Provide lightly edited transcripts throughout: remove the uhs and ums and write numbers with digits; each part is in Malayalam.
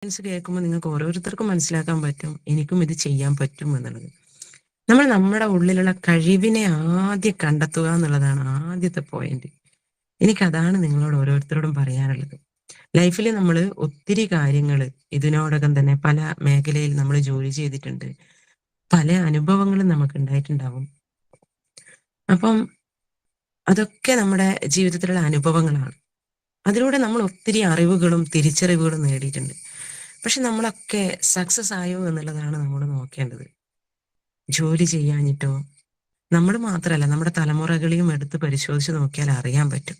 കേൾക്കുമ്പോൾ നിങ്ങൾക്ക് ഓരോരുത്തർക്കും മനസ്സിലാക്കാൻ പറ്റും, എനിക്കും ഇത് ചെയ്യാൻ പറ്റും എന്നുള്ളത്. നമ്മൾ നമ്മുടെ ഉള്ളിലുള്ള കഴിവിനെ ആദ്യം കണ്ടെത്തുക എന്നുള്ളതാണ് ആദ്യത്തെ പോയിന്റ്. എനിക്കതാണ് നിങ്ങളോട് ഓരോരുത്തരോടും പറയാനുള്ളത്. ലൈഫിൽ നമ്മൾ ഒത്തിരി കാര്യങ്ങൾ ഇതിനോടകം തന്നെ പല മേഖലയിൽ നമ്മൾ ജോലി ചെയ്തിട്ടുണ്ട്. പല അനുഭവങ്ങളും നമുക്ക് ഉണ്ടായിട്ടുണ്ടാവും. അപ്പം അതൊക്കെ നമ്മുടെ ജീവിതത്തിലുള്ള അനുഭവങ്ങളാണ്. അതിലൂടെ നമ്മൾ ഒത്തിരി അറിവുകളും തിരിച്ചറിവുകളും നേടിയിട്ടുണ്ട്. പക്ഷെ നമ്മളൊക്കെ സക്സസ് ആയോ എന്നുള്ളതാണ് നമ്മൾ നോക്കേണ്ടത്. ജോലി ചെയ്യാഞ്ഞിട്ടോ, നമ്മൾ മാത്രമല്ല നമ്മുടെ തലമുറകളെയും എടുത്ത് പരിശോധിച്ച് നോക്കിയാൽ അറിയാൻ പറ്റും.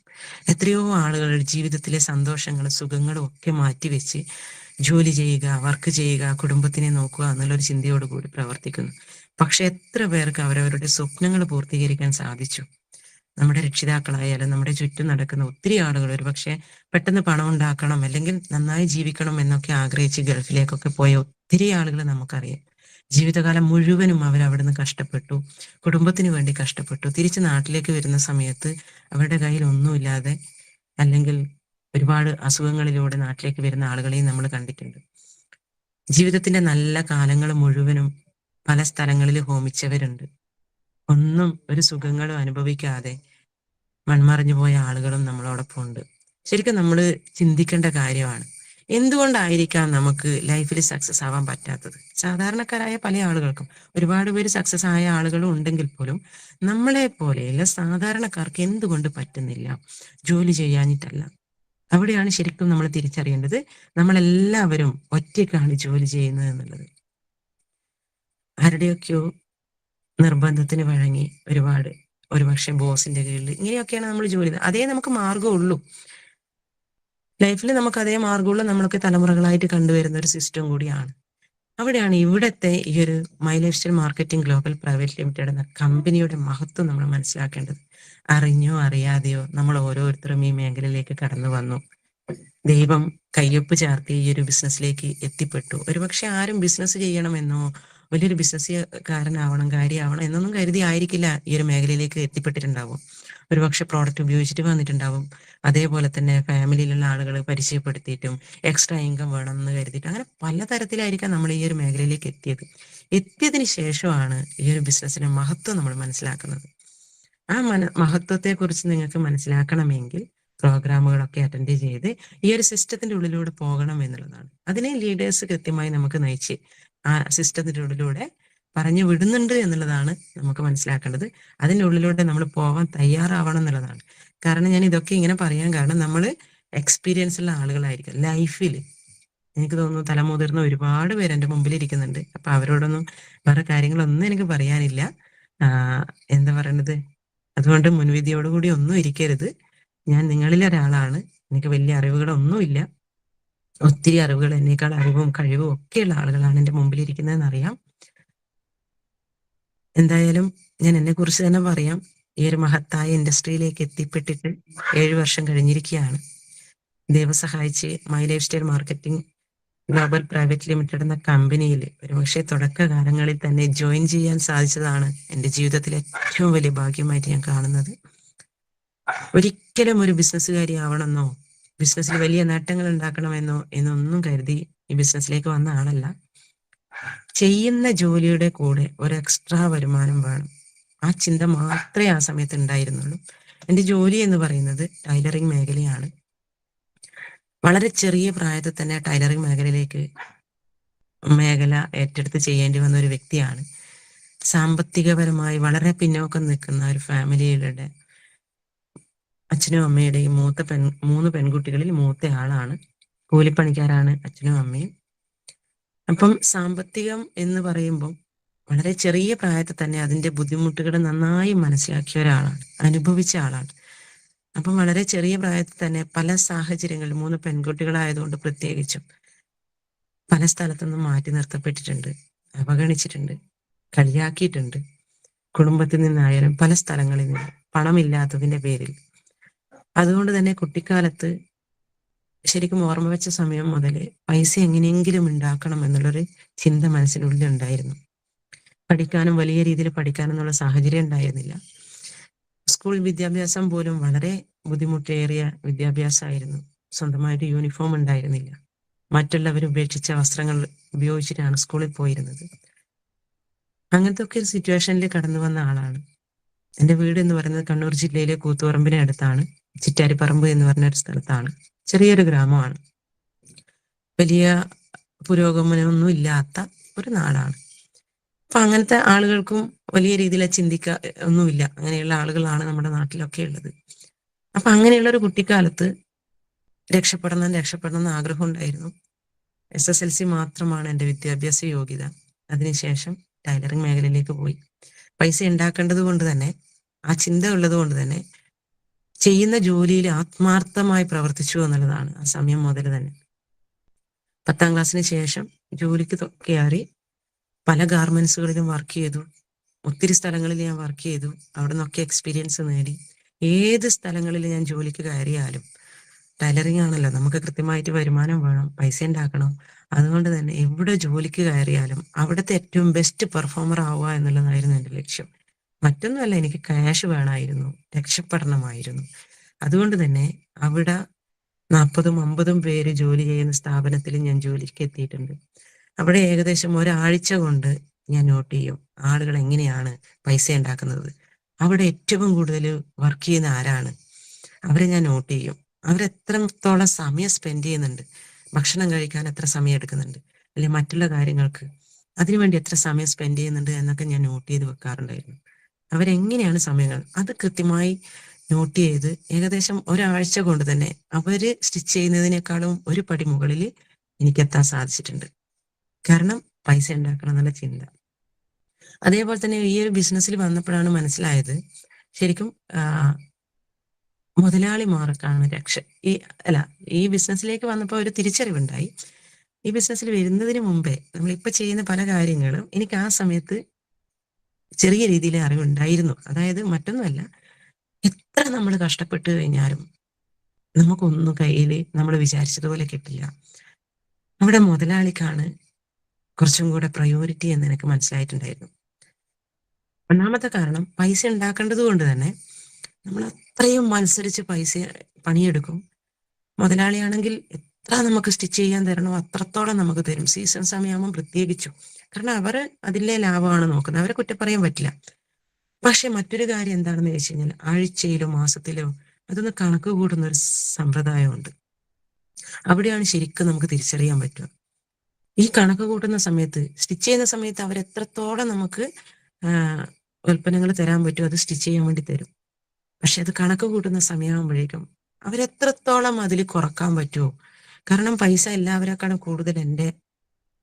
എത്രയോ ആളുകൾ ജീവിതത്തിലെ സന്തോഷങ്ങളും സുഖങ്ങളും ഒക്കെ മാറ്റിവെച്ച് ജോലി ചെയ്യുക, വർക്ക് ചെയ്യുക, കുടുംബത്തിനെ നോക്കുക എന്നുള്ളൊരു ചിന്തയോടുകൂടി പ്രവർത്തിക്കുന്നു. പക്ഷെ എത്ര പേർക്ക് അവരവരുടെ സ്വപ്നങ്ങൾ പൂർത്തീകരിക്കാൻ സാധിച്ചു? നമ്മുടെ രക്ഷിതാക്കളായാലും നമ്മുടെ ചുറ്റും നടക്കുന്ന ഒത്തിരി ആളുകൾ ഒരുപക്ഷെ പെട്ടെന്ന് പണം ഉണ്ടാക്കണം അല്ലെങ്കിൽ നന്നായി ജീവിക്കണം എന്നൊക്കെ ആഗ്രഹിച്ച് ഗൾഫിലേക്കൊക്കെ പോയ ഒത്തിരി ആളുകൾ നമുക്കറിയാം. ജീവിതകാലം മുഴുവനും അവരവിടുന്ന് കഷ്ടപ്പെട്ടു, കുടുംബത്തിന് വേണ്ടി കഷ്ടപ്പെട്ടു. തിരിച്ച് നാട്ടിലേക്ക് വരുന്ന സമയത്ത് അവരുടെ കയ്യിൽ ഒന്നുമില്ലാതെ അല്ലെങ്കിൽ ഒരുപാട് അസുഖങ്ങളിലൂടെ നാട്ടിലേക്ക് വരുന്ന ആളുകളെയും നമ്മൾ കണ്ടിട്ടുണ്ട്. ജീവിതത്തിന്റെ നല്ല കാലങ്ങൾ മുഴുവനും പല സ്ഥലങ്ങളിൽ ഹോമിച്ചവരുണ്ട്. ഒന്നും ഒരു സുഖങ്ങളും അനുഭവിക്കാതെ മൺമറഞ്ഞു പോയ ആളുകളും നമ്മളോടൊപ്പം ഉണ്ട്. ശരിക്കും നമ്മൾ ചിന്തിക്കേണ്ട കാര്യമാണ്, എന്തുകൊണ്ടായിരിക്കാം നമുക്ക് ലൈഫിൽ സക്സസ് ആവാൻ പറ്റാത്തത്? സാധാരണക്കാരായ പല ആളുകൾക്കും, ഒരുപാട് പേര് സക്സസ് ആയ ആളുകളും ഉണ്ടെങ്കിൽ പോലും നമ്മളെ പോലെയുള്ള സാധാരണക്കാർക്ക് എന്തുകൊണ്ട് പറ്റുന്നില്ല? ജോലി ചെയ്യാനിട്ടല്ല. അവിടെയാണ് ശരിക്കും നമ്മൾ തിരിച്ചറിയേണ്ടത്, നമ്മളെല്ലാവരും ഒറ്റയ്ക്കാണ് ജോലി ചെയ്യുന്നത് എന്നുള്ളത്. ആരുടെയൊക്കെയോ നിർബന്ധത്തിന് വഴങ്ങി ഒരുപക്ഷെ ബോസിന്റെ കീഴിൽ ഇങ്ങനെയൊക്കെയാണ് നമ്മൾ ജോലി ചെയ്യുന്നത്. അതേ നമുക്ക് മാർഗമുള്ളൂ ലൈഫിൽ, നമുക്ക് അതേ മാർഗമുള്ള നമ്മളൊക്കെ തലമുറകളായിട്ട് കണ്ടുവരുന്ന ഒരു സിസ്റ്റം കൂടിയാണ്. അവിടെയാണ് ഇവിടത്തെ ഈ ഒരു my life style marketing global private limited എന്ന കമ്പനിയുടെ മഹത്വം നമ്മൾ മനസ്സിലാക്കേണ്ടത്. അറിഞ്ഞോ അറിയാതെയോ നമ്മൾ ഓരോരുത്തരും ഈ മേഖലയിലേക്ക് കടന്നു വന്നു. ദൈവം കയ്യൊപ്പ് ചാർത്തി ഈ ഒരു ബിസിനസ്സിലേക്ക് എത്തിപ്പെട്ടു. ഒരുപക്ഷെ ആരും ബിസിനസ് ചെയ്യണമെന്നോ വലിയൊരു ബിസിനസ്സുകാരനാവണം, കാര്യമാവണം എന്നൊന്നും കരുതി ആയിരിക്കില്ല ഈ ഒരു മേഖലയിലേക്ക് എത്തിപ്പെട്ടിട്ടുണ്ടാവും. ഒരുപക്ഷെ പ്രോഡക്റ്റ് ഉപയോഗിച്ചിട്ട് വന്നിട്ടുണ്ടാവും. അതേപോലെ തന്നെ ഫാമിലിയിലുള്ള ആളുകൾ പരിചയപ്പെടുത്തിയിട്ടും എക്സ്ട്രാ ഇൻകം വേണം എന്ന് കരുതിയിട്ട് അങ്ങനെ പലതരത്തിലായിരിക്കാം നമ്മൾ ഈ ഒരു മേഖലയിലേക്ക് എത്തിയതിന് ശേഷമാണ് ഈ ഒരു ബിസിനസ്സിന്റെ മഹത്വം നമ്മൾ മനസ്സിലാക്കുന്നത്. ആ മഹത്വത്തെ കുറിച്ച് നിങ്ങൾക്ക് മനസ്സിലാക്കണമെങ്കിൽ പ്രോഗ്രാമുകളൊക്കെ അറ്റൻഡ് ചെയ്ത് ഈ ഒരു സിസ്റ്റത്തിന്റെ ഉള്ളിലൂടെ പോകണം എന്നുള്ളതാണ്. അതിനെ ലീഡേഴ്സ് കൃത്യമായി നമുക്ക് നയിച്ച് ആ സിസ്റ്റത്തിന്റെ ഉള്ളിലൂടെ പറഞ്ഞു വിടുന്നുണ്ട് എന്നുള്ളതാണ് നമുക്ക് മനസ്സിലാക്കേണ്ടത്. അതിൻ്റെ ഉള്ളിലൂടെ നമ്മൾ പോവാൻ തയ്യാറാവണം എന്നുള്ളതാണ്. കാരണം ഞാൻ ഇതൊക്കെ ഇങ്ങനെ പറയാൻ കാരണം, നമ്മൾ എക്സ്പീരിയൻസ് ഉള്ള ആളുകളായിരിക്കും ലൈഫിൽ. എനിക്ക് തോന്നുന്നു തലമുതിർന്ന ഒരുപാട് പേര് എൻ്റെ മുമ്പിൽ ഇരിക്കുന്നുണ്ട്. അപ്പൊ അവരോടൊന്നും വേറെ കാര്യങ്ങളൊന്നും എനിക്ക് പറയാനില്ല. എന്താ പറയണത്, അതുകൊണ്ട് മുൻവിധിയോടുകൂടി ഒന്നും ഇരിക്കരുത്. ഞാൻ നിങ്ങളിൽ ഒരാളാണ്. എനിക്ക് വലിയ അറിവുകളൊന്നുമില്ല. ഒത്തിരി അറിവുകൾ, എന്നേക്കാൾ അറിവും കഴിവും ഒക്കെയുള്ള ആളുകളാണ് എൻ്റെ മുമ്പിൽ ഇരിക്കുന്നതെന്ന് അറിയാം. എന്തായാലും ഞാൻ എന്നെ കുറിച്ച് തന്നെ പറയാം. ഈ ഒരു മഹത്തായ ഇൻഡസ്ട്രിയിലേക്ക് എത്തിപ്പെട്ടിട്ട് 7 വർഷം കഴിഞ്ഞിരിക്കുകയാണ്. ദൈവം സഹായിച്ച് my life style marketing global private limited എന്ന കമ്പനിയിൽ ഒരുപക്ഷെ തുടക്കകാലങ്ങളിൽ തന്നെ ജോയിൻ ചെയ്യാൻ സാധിച്ചതാണ് എൻ്റെ ജീവിതത്തിലെ ഏറ്റവും വലിയ ഭാഗ്യമായിട്ട് ഞാൻ കാണുന്നത്. ഒരിക്കലും ഒരു ബിസിനസ്സുകാരി ആവണമെന്നോ ബിസിനസ്സിൽ വലിയ നേട്ടങ്ങൾ ഉണ്ടാക്കണമെന്നോ എന്നൊന്നും കരുതി ഈ ബിസിനസ്സിലേക്ക് വന്ന ആളല്ല. ചെയ്യുന്ന ജോലിയുടെ കൂടെ ഒരു എക്സ്ട്രാ വരുമാനം വേണം, ആ ചിന്ത മാത്രമേ ആ സമയത്ത് ഉണ്ടായിരുന്നുള്ളൂ. എൻ്റെ ജോലി എന്ന് പറയുന്നത് ടൈലറിങ് മേഖലയാണ്. വളരെ ചെറിയ പ്രായത്തിൽ തന്നെ ടൈലറിങ് മേഖല ഏറ്റെടുത്ത് ചെയ്യേണ്ടി വന്ന ഒരു വ്യക്തിയാണ്. സാമ്പത്തികപരമായി വളരെ പിന്നോക്കം നിൽക്കുന്ന ഒരു ഫാമിലിയുടെ അച്ഛനും അമ്മയുടെയും 3 പെൺകുട്ടികളിൽ മൂത്ത ആളാണ്. കൂലിപ്പണിക്കാരാണ് അച്ഛനും അമ്മയും. അപ്പം സാമ്പത്തികം എന്ന് പറയുമ്പോൾ വളരെ ചെറിയ പ്രായത്തിൽ തന്നെ അതിന്റെ ബുദ്ധിമുട്ടുകൾ നന്നായി മനസ്സിലാക്കിയ ഒരാളാണ്, അനുഭവിച്ച ആളാണ്. അപ്പം വളരെ ചെറിയ പ്രായത്തിൽ തന്നെ പല സാഹചര്യങ്ങളിൽ 3 പെൺകുട്ടികളായതുകൊണ്ട് പ്രത്യേകിച്ചും പല സ്ഥലത്തുനിന്നും മാറ്റി നിർത്തപ്പെട്ടിട്ടുണ്ട്, അവഗണിച്ചിട്ടുണ്ട്, കളിയാക്കിയിട്ടുണ്ട്. കുടുംബത്തിൽ നിന്നായാലും പല സ്ഥലങ്ങളിൽ നിന്ന് പണമില്ലാത്തതിന്റെ പേരിൽ. അതുകൊണ്ട് തന്നെ കുട്ടിക്കാലത്ത് ശരിക്കും ഓർമ്മ വെച്ച സമയം മുതൽ പൈസ എങ്ങനെയെങ്കിലും ഉണ്ടാക്കണം എന്നുള്ളൊരു ചിന്ത മനസ്സിനുള്ളിൽ ഉണ്ടായിരുന്നു. പഠിക്കാനും വലിയ രീതിയിൽ പഠിക്കാനെന്നുള്ള സാഹചര്യം ഉണ്ടായിരുന്നില്ല. സ്കൂൾ വിദ്യാഭ്യാസം പോലും വളരെ ബുദ്ധിമുട്ടേറിയ വിദ്യാഭ്യാസമായിരുന്നു. സ്വന്തമായിട്ട് യൂണിഫോം ഉണ്ടായിരുന്നില്ല. മറ്റുള്ളവർ ഉപേക്ഷിച്ച വസ്ത്രങ്ങൾ ഉപയോഗിച്ചിട്ടാണ് സ്കൂളിൽ പോയിരുന്നത്. അങ്ങനത്തെ ഒക്കെ ഒരു സിറ്റുവേഷനിൽ കടന്നു വന്ന ആളാണ്. എൻ്റെ വീട് എന്ന് പറയുന്നത് കണ്ണൂർ ജില്ലയിലെ കൂത്തുപറമ്പിന് അടുത്താണ്. ചിറ്റാരിപ്പറമ്പ് എന്ന് പറഞ്ഞ ഒരു സ്ഥലത്താണ്. ചെറിയൊരു ഗ്രാമമാണ്. വലിയ പുരോഗമനമൊന്നും ഇല്ലാത്ത ഒരു നാടാണ്. അപ്പൊ അങ്ങനത്തെ ആളുകൾക്കും വലിയ രീതിയിൽ ഒന്നുമില്ല. അങ്ങനെയുള്ള ആളുകളാണ് നമ്മുടെ നാട്ടിലൊക്കെ ഉള്ളത്. അപ്പൊ അങ്ങനെയുള്ള ഒരു കുട്ടിക്കാലത്ത് രക്ഷപ്പെടണം എന്ന് ആഗ്രഹം ഉണ്ടായിരുന്നു. SSLC മാത്രമാണ് എൻ്റെ വിദ്യാഭ്യാസ യോഗ്യത. അതിനുശേഷം ടൈലറിംഗ് മേഖലയിലേക്ക് പോയി. പൈസ ഉണ്ടാക്കേണ്ടത് കൊണ്ട് തന്നെ, ആ ചിന്ത ഉള്ളത് കൊണ്ട് തന്നെ ചെയ്യുന്ന ജോലിയിൽ ആത്മാർത്ഥമായി പ്രവർത്തിച്ചു എന്നുള്ളതാണ് ആ സമയം മുതൽ തന്നെ. 10ാം ക്ലാസ്സിന് ശേഷം ജോലിക്ക് കയറി പല ഗാർമെന്റ്സുകളിലും വർക്ക് ചെയ്തു. ഒത്തിരി സ്ഥലങ്ങളിൽ ഞാൻ വർക്ക് ചെയ്തു. അവിടെ നിന്നൊക്കെ എക്സ്പീരിയൻസ് നേടി. ഏത് സ്ഥലങ്ങളിൽ ഞാൻ ജോലിക്ക് കയറിയാലും, ടൈലറിംഗ് ആണല്ലോ, നമുക്ക് കൃത്യമായിട്ട് വരുമാനം വേണം, പൈസ ഉണ്ടാക്കണം. അതുകൊണ്ട് തന്നെ എവിടെ ജോലിക്ക് കയറിയാലും അവിടുത്തെ ഏറ്റവും ബെസ്റ്റ് പെർഫോമർ ആവുക എന്നുള്ളതായിരുന്നു എൻ്റെ ലക്ഷ്യം. മറ്റൊന്നുമല്ല, എനിക്ക് ക്യാഷ് വേണമായിരുന്നു, രക്ഷപ്പെടണമായിരുന്നു. അതുകൊണ്ട് തന്നെ അവിടെ 40ഉം 50ഉം പേര് ജോലി ചെയ്യുന്ന സ്ഥാപനത്തിൽ ഞാൻ ജോലിക്ക് എത്തിയിട്ടുണ്ട്. അവിടെ ഏകദേശം ഒരാഴ്ച കൊണ്ട് ഞാൻ നോട്ട് ചെയ്യും ആളുകൾ എങ്ങനെയാണ് പൈസ ഉണ്ടാക്കുന്നത്, അവിടെ ഏറ്റവും കൂടുതൽ വർക്ക് ചെയ്യുന്ന ആരാണ്, അവരെ ഞാൻ നോട്ട് ചെയ്യും. അവരെത്രത്തോളം സമയം സ്പെൻഡ് ചെയ്യുന്നുണ്ട്, ഭക്ഷണം കഴിക്കാൻ എത്ര സമയം എടുക്കുന്നുണ്ട്, അല്ലെങ്കിൽ മറ്റുള്ള കാര്യങ്ങൾക്ക് അതിനുവേണ്ടി എത്ര സമയം സ്പെൻഡ് ചെയ്യുന്നുണ്ട് എന്നൊക്കെ ഞാൻ നോട്ട് ചെയ്ത് വെക്കാറുണ്ടായിരുന്നു. അവരെങ്ങനെയാണ് സമയങ്ങൾ, അത് കൃത്യമായി നോട്ട് ചെയ്ത് ഏകദേശം ഒരാഴ്ച കൊണ്ട് തന്നെ അവര് സ്റ്റിച്ച് ചെയ്യുന്നതിനേക്കാളും ഒരു പടി മുകളിൽ എനിക്കെത്താൻ സാധിച്ചിട്ടുണ്ട്. കാരണം പൈസ ഉണ്ടാക്കണം എന്നുള്ള ചിന്ത. അതേപോലെ തന്നെ ഈ ഒരു ബിസിനസ്സിൽ വന്നപ്പോഴാണ് മനസ്സിലായത്, ശരിക്കും മുതലാളിമാർക്കാണ് രക്ഷ. ഈ ബിസിനസ്സിലേക്ക് വന്നപ്പോൾ ഒരു തിരിച്ചറിവുണ്ടായി. ഈ ബിസിനസ്സിൽ വരുന്നതിന് മുമ്പേ നമ്മളിപ്പോൾ ചെയ്യുന്ന പല കാര്യങ്ങളും എനിക്ക് ആ സമയത്ത് ചെറിയ രീതിയിൽ അറിവുണ്ടായിരുന്നു. അതായത് മറ്റൊന്നുമല്ല, എത്ര നമ്മൾ കഷ്ടപ്പെട്ട് കഴിഞ്ഞാലും നമുക്കൊന്നും കയ്യിൽ നമ്മൾ വിചാരിച്ചതുപോലെ കിട്ടില്ല. അവിടെ മുതലാളിക്കാണ് കുറച്ചും കൂടെ പ്രയോറിറ്റി എന്ന് എനിക്ക് മനസ്സിലായിട്ടുണ്ടായിരുന്നു. ഒന്നാമത്തെ കാരണം, പൈസ ഉണ്ടാക്കേണ്ടത് കൊണ്ട് തന്നെ നമ്മൾ അത്രയും മത്സരിച്ച് പൈസ പണിയെടുക്കും. മുതലാളിയാണെങ്കിൽ എത്ര നമുക്ക് സ്റ്റിച്ച് ചെയ്യാൻ തരണോ അത്രത്തോളം നമുക്ക് തരും, സീസൺ സമയമാകുമ്പോൾ പ്രത്യേകിച്ചും. കാരണം അവർ അതിലെ ലാഭമാണ് നോക്കുന്നത്, അവരെ കുറ്റം പറയാൻ പറ്റില്ല. പക്ഷെ മറ്റൊരു കാര്യം എന്താണെന്ന് വെച്ച് കഴിഞ്ഞാൽ, ആഴ്ചയിലോ മാസത്തിലോ അതൊന്ന് കണക്ക് കൂട്ടുന്ന ഒരു സമ്പ്രദായമുണ്ട്. അവിടെയാണ് ശരിക്കും നമുക്ക് തിരിച്ചറിയാൻ പറ്റുക. ഈ കണക്ക് കൂട്ടുന്ന സമയത്ത്, സ്റ്റിച്ച് ചെയ്യുന്ന സമയത്ത് അവരെത്രത്തോളം നമുക്ക് ഉൽപ്പന്നങ്ങൾ തരാൻ പറ്റും, അത് സ്റ്റിച്ച് ചെയ്യാൻ വേണ്ടി തരും. പക്ഷെ അത് കണക്ക് കൂട്ടുന്ന സമയമാകുമ്പോഴേക്കും അവരെത്രത്തോളം അതിൽ കുറക്കാൻ പറ്റുമോ, കാരണം പൈസ എല്ലാവരെക്കാളും കൂടുതൽ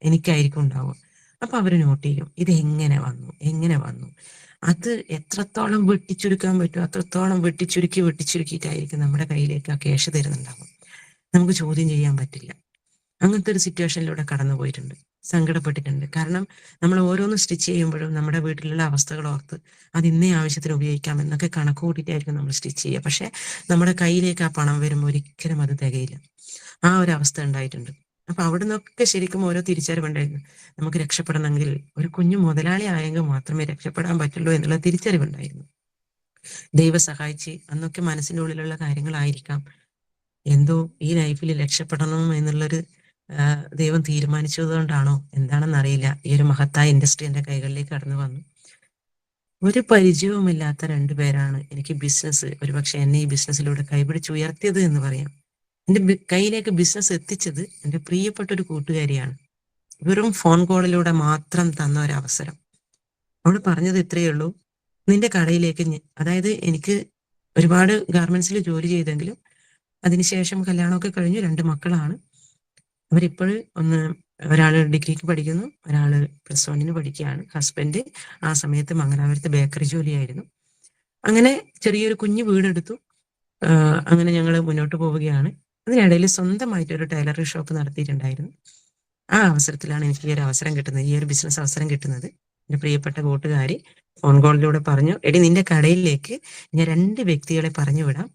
എനിക്കായിരിക്കും ഉണ്ടാവുക. അപ്പൊ അവര് നോട്ട് ചെയ്യും, ഇത് എങ്ങനെ വന്നു, അത് എത്രത്തോളം വെട്ടിച്ചുരുക്കാൻ പറ്റുമോ അത്രത്തോളം വെട്ടിച്ചുരുക്കിയിട്ടായിരിക്കും നമ്മുടെ കയ്യിലേക്ക് ആ ക്യാഷ് തരുന്നുണ്ടാവും. നമുക്ക് ചോദ്യം ചെയ്യാൻ പറ്റില്ല. അങ്ങനത്തെ ഒരു സിറ്റുവേഷനിലൂടെ കടന്നു പോയിട്ടുണ്ട്, സങ്കടപ്പെട്ടിട്ടുണ്ട്. കാരണം നമ്മൾ ഓരോന്ന് സ്റ്റിച്ച് ചെയ്യുമ്പോഴും നമ്മുടെ വീട്ടിലുള്ള അവസ്ഥകൾ ഓർത്ത് അത് ഇന്നേ ആവശ്യത്തിന് ഉപയോഗിക്കാം എന്നൊക്കെ കണക്ക് കൂട്ടിയിട്ടായിരിക്കും നമ്മൾ സ്റ്റിച്ച് ചെയ്യുക. പക്ഷെ നമ്മുടെ കയ്യിലേക്ക് ആ പണം വരുമ്പോൾ ഒരിക്കലും അത് തികയില്ല. ആ ഒരു അവസ്ഥ ഉണ്ടായിട്ടുണ്ട്. അപ്പൊ അവിടെ നിന്നൊക്കെ ശരിക്കും ഓരോ തിരിച്ചറിവുണ്ടായിരുന്നു. നമുക്ക് രക്ഷപ്പെടണമെങ്കിൽ ഒരു കുഞ്ഞു മുതലാളി ആയെങ്കിൽ മാത്രമേ രക്ഷപ്പെടാൻ പറ്റുള്ളൂ എന്നുള്ള തിരിച്ചറിവുണ്ടായിരുന്നു. ദൈവം സഹായിച്ച് അന്നൊക്കെ മനസ്സിൻ്റെ ഉള്ളിലുള്ള കാര്യങ്ങളായിരിക്കാം, എന്തോ ഈ ലൈഫിൽ രക്ഷപ്പെടണം എന്നുള്ളൊരു ദൈവം തീരുമാനിച്ചത് കൊണ്ടാണോ എന്താണെന്നറിയില്ല, ഈ ഒരു മഹത്തായ ഇൻഡസ്ട്രി എൻ്റെ കൈകളിലേക്ക് കടന്നു വന്നു. ഒരു പരിചയവുമില്ലാത്ത 2 പേരാണ് എനിക്ക് ബിസിനസ്, ഒരുപക്ഷെ എന്നെ ഈ ബിസിനസ്സിലൂടെ കൈപിടിച്ച് ഉയർത്തിയത് എന്ന് പറയാം. എൻ്റെ കയ്യിലേക്ക് ബിസിനസ് എത്തിച്ചത് എൻ്റെ പ്രിയപ്പെട്ട ഒരു കൂട്ടുകാരിയാണ്. വെറും ഫോൺ കോളിലൂടെ മാത്രം തന്ന ഒരു അവസരം. അവൾ പറഞ്ഞത് ഇത്രയേ ഉള്ളൂ, നിന്റെ കടയിലേക്ക് അതായത് എനിക്ക് ഒരുപാട് ഗാർമെന്റ്സിൽ ജോലി ചെയ്തെങ്കിലും അതിനുശേഷം കല്യാണമൊക്കെ കഴിഞ്ഞു, 2 മക്കളാണ്. അവരിപ്പോഴും ഒരാള് ഡിഗ്രിക്ക് പഠിക്കുന്നു, ഒരാള് +1 പഠിക്കുകയാണ്. ഹസ്ബൻഡ് ആ സമയത്ത് മംഗലാപുരത്ത് ബേക്കറി ജോലിയായിരുന്നു. അങ്ങനെ ചെറിയൊരു കുഞ്ഞു വീടെടുത്തു. അങ്ങനെ ഞങ്ങൾ മുന്നോട്ട് പോവുകയാണ്. അതിനിടയിൽ സ്വന്തമായിട്ടൊരു ടൈലറിംഗ് ഷോപ്പ് നടത്തിയിട്ടുണ്ടായിരുന്നു. ആ അവസരത്തിലാണ് എനിക്ക് ഈ ഒരു അവസരം കിട്ടുന്നത്, ഈ ഒരു ബിസിനസ് അവസരം കിട്ടുന്നത്. എൻ്റെ പ്രിയപ്പെട്ട കൂട്ടുകാരി ഫോൺ കോളിലൂടെ പറഞ്ഞു, എടി നിന്റെ കടയിലേക്ക് ഞാൻ 2 വ്യക്തികളെ പറഞ്ഞു വിടാം,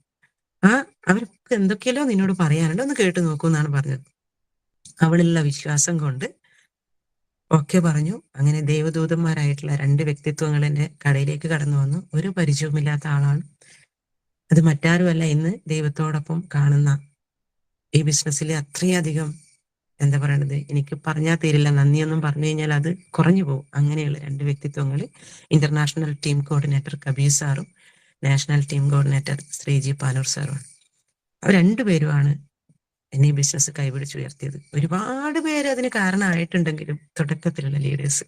അവർക്ക് എന്തൊക്കെയല്ലോ നിന്നോട് പറയാനുണ്ട്, ഒന്ന് കേട്ടു നോക്കൂ എന്നാണ് പറഞ്ഞത്. അവളുള്ള വിശ്വാസം കൊണ്ട് ഒക്കെ പറഞ്ഞു. അങ്ങനെ ദൈവദൂതന്മാരായിട്ടുള്ള 2 വ്യക്തിത്വങ്ങൾ എൻ്റെ കടയിലേക്ക് കടന്നു വന്നു. ഒരു പരിചയവുമില്ലാത്ത ആളാണ്. അത് മറ്റാരുമല്ല, ഇന്ന് ദൈവത്തോടൊപ്പം കാണുന്ന ഈ ബിസിനസ്സിൽ അത്രയധികം എന്താ പറയണത്, എനിക്ക് പറഞ്ഞാൽ തീരില്ല, നന്ദിയൊന്നും പറഞ്ഞു കഴിഞ്ഞാൽ അത് കുറഞ്ഞു പോകും. അങ്ങനെയുള്ള 2 വ്യക്തിത്വങ്ങൾ, ഇന്റർനാഷണൽ ടീം കോർഡിനേറ്റർ കബീർ സാറും national team coordinator Sreeji Panoor സാറുമാണ്. അവർ 2 പേരുമാണ് എന്നെ ഈ ബിസിനസ് കൈപിടിച്ചുയർത്തിയത്. ഒരുപാട് പേര് അതിന് കാരണമായിട്ടുണ്ടെങ്കിലും തുടക്കത്തിലുള്ള ലീഡേഴ്സ്.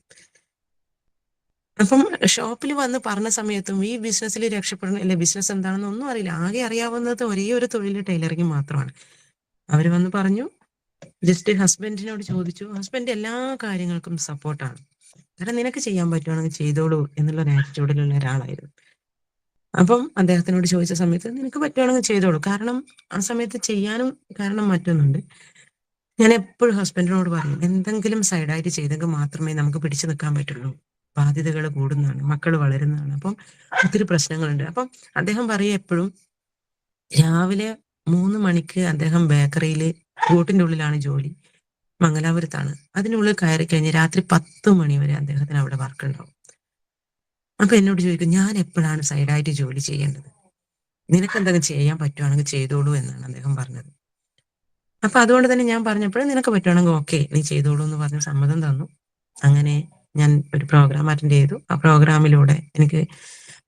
അപ്പം ഷോപ്പിൽ വന്ന് പറഞ്ഞ സമയത്തും ഈ ബിസിനസ്സിൽ രക്ഷപ്പെടണം, അല്ലെ ബിസിനസ് എന്താണെന്ന് ഒന്നും അറിയില്ല. ആകെ അറിയാവുന്നത് ഒരേ ഒരു തൊഴിൽ ടൈലറിങ് മാത്രമാണ്. അവർ വന്ന് പറഞ്ഞു, ജസ്റ്റ് ഹസ്ബൻഡിനോട് ചോദിച്ചു. ഹസ്ബൻഡ് എല്ലാ കാര്യങ്ങൾക്കും സപ്പോർട്ടാണ്. കാരണം നിനക്ക് ചെയ്യാൻ പറ്റുവാണെങ്കിൽ ചെയ്തോളൂ എന്നുള്ള ഒരു ആറ്റിറ്റ്യൂഡിലുള്ള ഒരാളായിരുന്നു. അപ്പം അദ്ദേഹത്തിനോട് ചോദിച്ച സമയത്ത് നിനക്ക് പറ്റുവാണെങ്കിൽ ചെയ്തോളൂ. കാരണം ആ സമയത്ത് ചെയ്യാനും കാരണം മറ്റൊന്നുണ്ട്. ഞാൻ എപ്പോഴും ഹസ്ബൻഡിനോട് പറയും, എന്തെങ്കിലും സൈഡായിട്ട് ചെയ്തെങ്കിൽ മാത്രമേ നമുക്ക് പിടിച്ചു നിൽക്കാൻ പറ്റുള്ളൂ. ബാധ്യതകൾ കൂടുന്നതാണ്, മക്കൾ വളരുന്നതാണ്. അപ്പം ഒത്തിരി പ്രശ്നങ്ങളുണ്ട്. അപ്പം അദ്ദേഹം പറയും എപ്പോഴും, രാവിലെ 3 മണിക്ക് അദ്ദേഹം ബേക്കറിയിൽ കൂട്ടിന്റെ ഉള്ളിലാണ് ജോലി, മംഗലാപുരത്താണ്. അതിനുള്ളിൽ കയറി കഴിഞ്ഞ് രാത്രി 10 മണി വരെ അദ്ദേഹത്തിന് അവിടെ വർക്ക് ഉണ്ടാവും. അപ്പൊ എന്നോട് ചോദിക്കും, ഞാൻ എപ്പോഴാണ് സൈഡായിട്ട് ജോലി ചെയ്യേണ്ടത്? നിനക്ക് എന്തെങ്കിലും ചെയ്യാൻ പറ്റുവാണെങ്കിൽ ചെയ്തോളൂ എന്നാണ് അദ്ദേഹം പറഞ്ഞത്. അപ്പൊ അതുകൊണ്ട് തന്നെ ഞാൻ പറഞ്ഞപ്പോഴും നിനക്ക് പറ്റുവാണെങ്കിൽ ഓക്കെ നീ ചെയ്തോളൂ എന്ന് പറഞ്ഞ് സമ്മതം തന്നു. അങ്ങനെ ഞാൻ ഒരു പ്രോഗ്രാം അറ്റൻഡ് ചെയ്തു. ആ പ്രോഗ്രാമിലൂടെ എനിക്ക്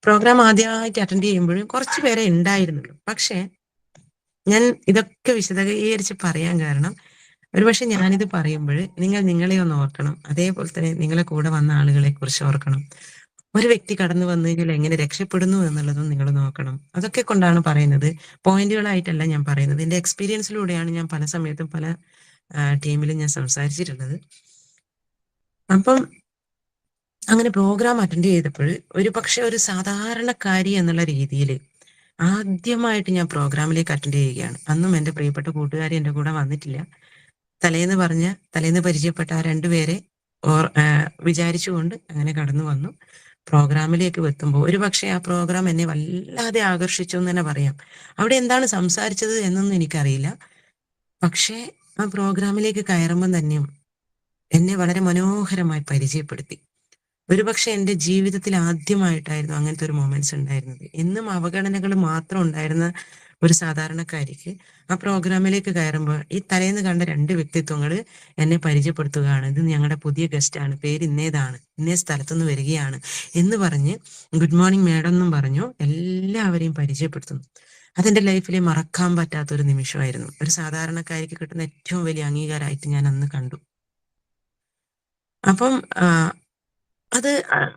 പ്രോഗ്രാം ആദ്യമായിട്ട് അറ്റൻഡ് ചെയ്യുമ്പോഴും കുറച്ച് പേരെ ഉണ്ടായിരുന്നുള്ളൂ. പക്ഷെ ഞാൻ ഇതൊക്കെ വിശദീകരിച്ച് പറയാൻ കാരണം, ഒരുപക്ഷെ ഞാനിത് പറയുമ്പോൾ നിങ്ങൾ നിങ്ങളെ ഒന്ന് ഓർക്കണം. അതേപോലെ തന്നെ നിങ്ങളെ കൂടെ വന്ന ആളുകളെ കുറിച്ച് ഓർക്കണം. ഒരു വ്യക്തി കടന്നു വന്നു കഴിഞ്ഞാൽ എങ്ങനെ രക്ഷപ്പെടുന്നു എന്നുള്ളതും നിങ്ങൾ നോക്കണം. അതൊക്കെ കൊണ്ടാണ് പറയുന്നത്. പോയിന്റുകളായിട്ടല്ല ഞാൻ പറയുന്നത്. എന്റെ എക്സ്പീരിയൻസിലൂടെയാണ് ഞാൻ പല സമയത്തും പല ടീമിലും ഞാൻ സംസാരിച്ചിട്ടുള്ളത്. അപ്പം അങ്ങനെ പ്രോഗ്രാം അറ്റൻഡ് ചെയ്തപ്പോൾ ഒരു പക്ഷെ ഒരു സാധാരണക്കാരി എന്നുള്ള രീതിയിൽ ആദ്യമായിട്ട് ഞാൻ പ്രോഗ്രാമിലേക്ക് അറ്റൻഡ് ചെയ്യുകയാണ്. അന്നും എന്റെ പ്രിയപ്പെട്ട കൂട്ടുകാരി എന്റെ കൂടെ വന്നിട്ടില്ല. തലേന്ന് പരിചയപ്പെട്ട ആ 2 പേരെ വിചാരിച്ചുകൊണ്ട് അങ്ങനെ കടന്നു വന്നു. പ്രോഗ്രാമിലേക്ക് എത്തുമ്പോൾ ഒരു പക്ഷെ ആ പ്രോഗ്രാം എന്നെ വല്ലാതെ ആകർഷിച്ചു എന്ന് തന്നെ പറയാം. അവിടെ എന്താണ് സംസാരിച്ചത് എന്നൊന്നും എനിക്കറിയില്ല. പക്ഷേ ആ പ്രോഗ്രാമിലേക്ക് കയറുമ്പോൾ തന്നെയും എന്നെ വളരെ മനോഹരമായി പരിചയപ്പെടുത്തി. ഒരുപക്ഷെ എന്റെ ജീവിതത്തിൽ ആദ്യമായിട്ടായിരുന്നു അങ്ങനത്തെ ഒരു മൊമെന്റ്സ് ഉണ്ടായിരുന്നത്. എന്നും അവഗണനകൾ മാത്രം ഉണ്ടായിരുന്ന ഒരു സാധാരണക്കാരിക്ക് ആ പ്രോഗ്രാമിലേക്ക് കയറുമ്പോൾ ഈ തലേന്ന് കണ്ട 2 വ്യക്തിത്വങ്ങൾ എന്നെ പരിചയപ്പെടുത്തുകയാണ്. ഇത് ഞങ്ങളുടെ പുതിയ ഗസ്റ്റ് ആണ്, പേര് ഇന്നേതാണ്, ഇന്നേ സ്ഥലത്തുനിന്ന് വരികയാണ് എന്ന് പറഞ്ഞ് ഗുഡ് മോർണിംഗ് മാഡം എന്നും പറഞ്ഞു എല്ലാവരെയും പരിചയപ്പെടുത്തുന്നു. അതെന്റെ ലൈഫിലെ മറക്കാൻ പറ്റാത്ത ഒരു നിമിഷമായിരുന്നു. ഒരു സാധാരണക്കാരിക്ക് കിട്ടുന്ന ഏറ്റവും വലിയ അംഗീകാരമായിട്ട് ഞാൻ അന്ന് കണ്ടു. അപ്പം അത്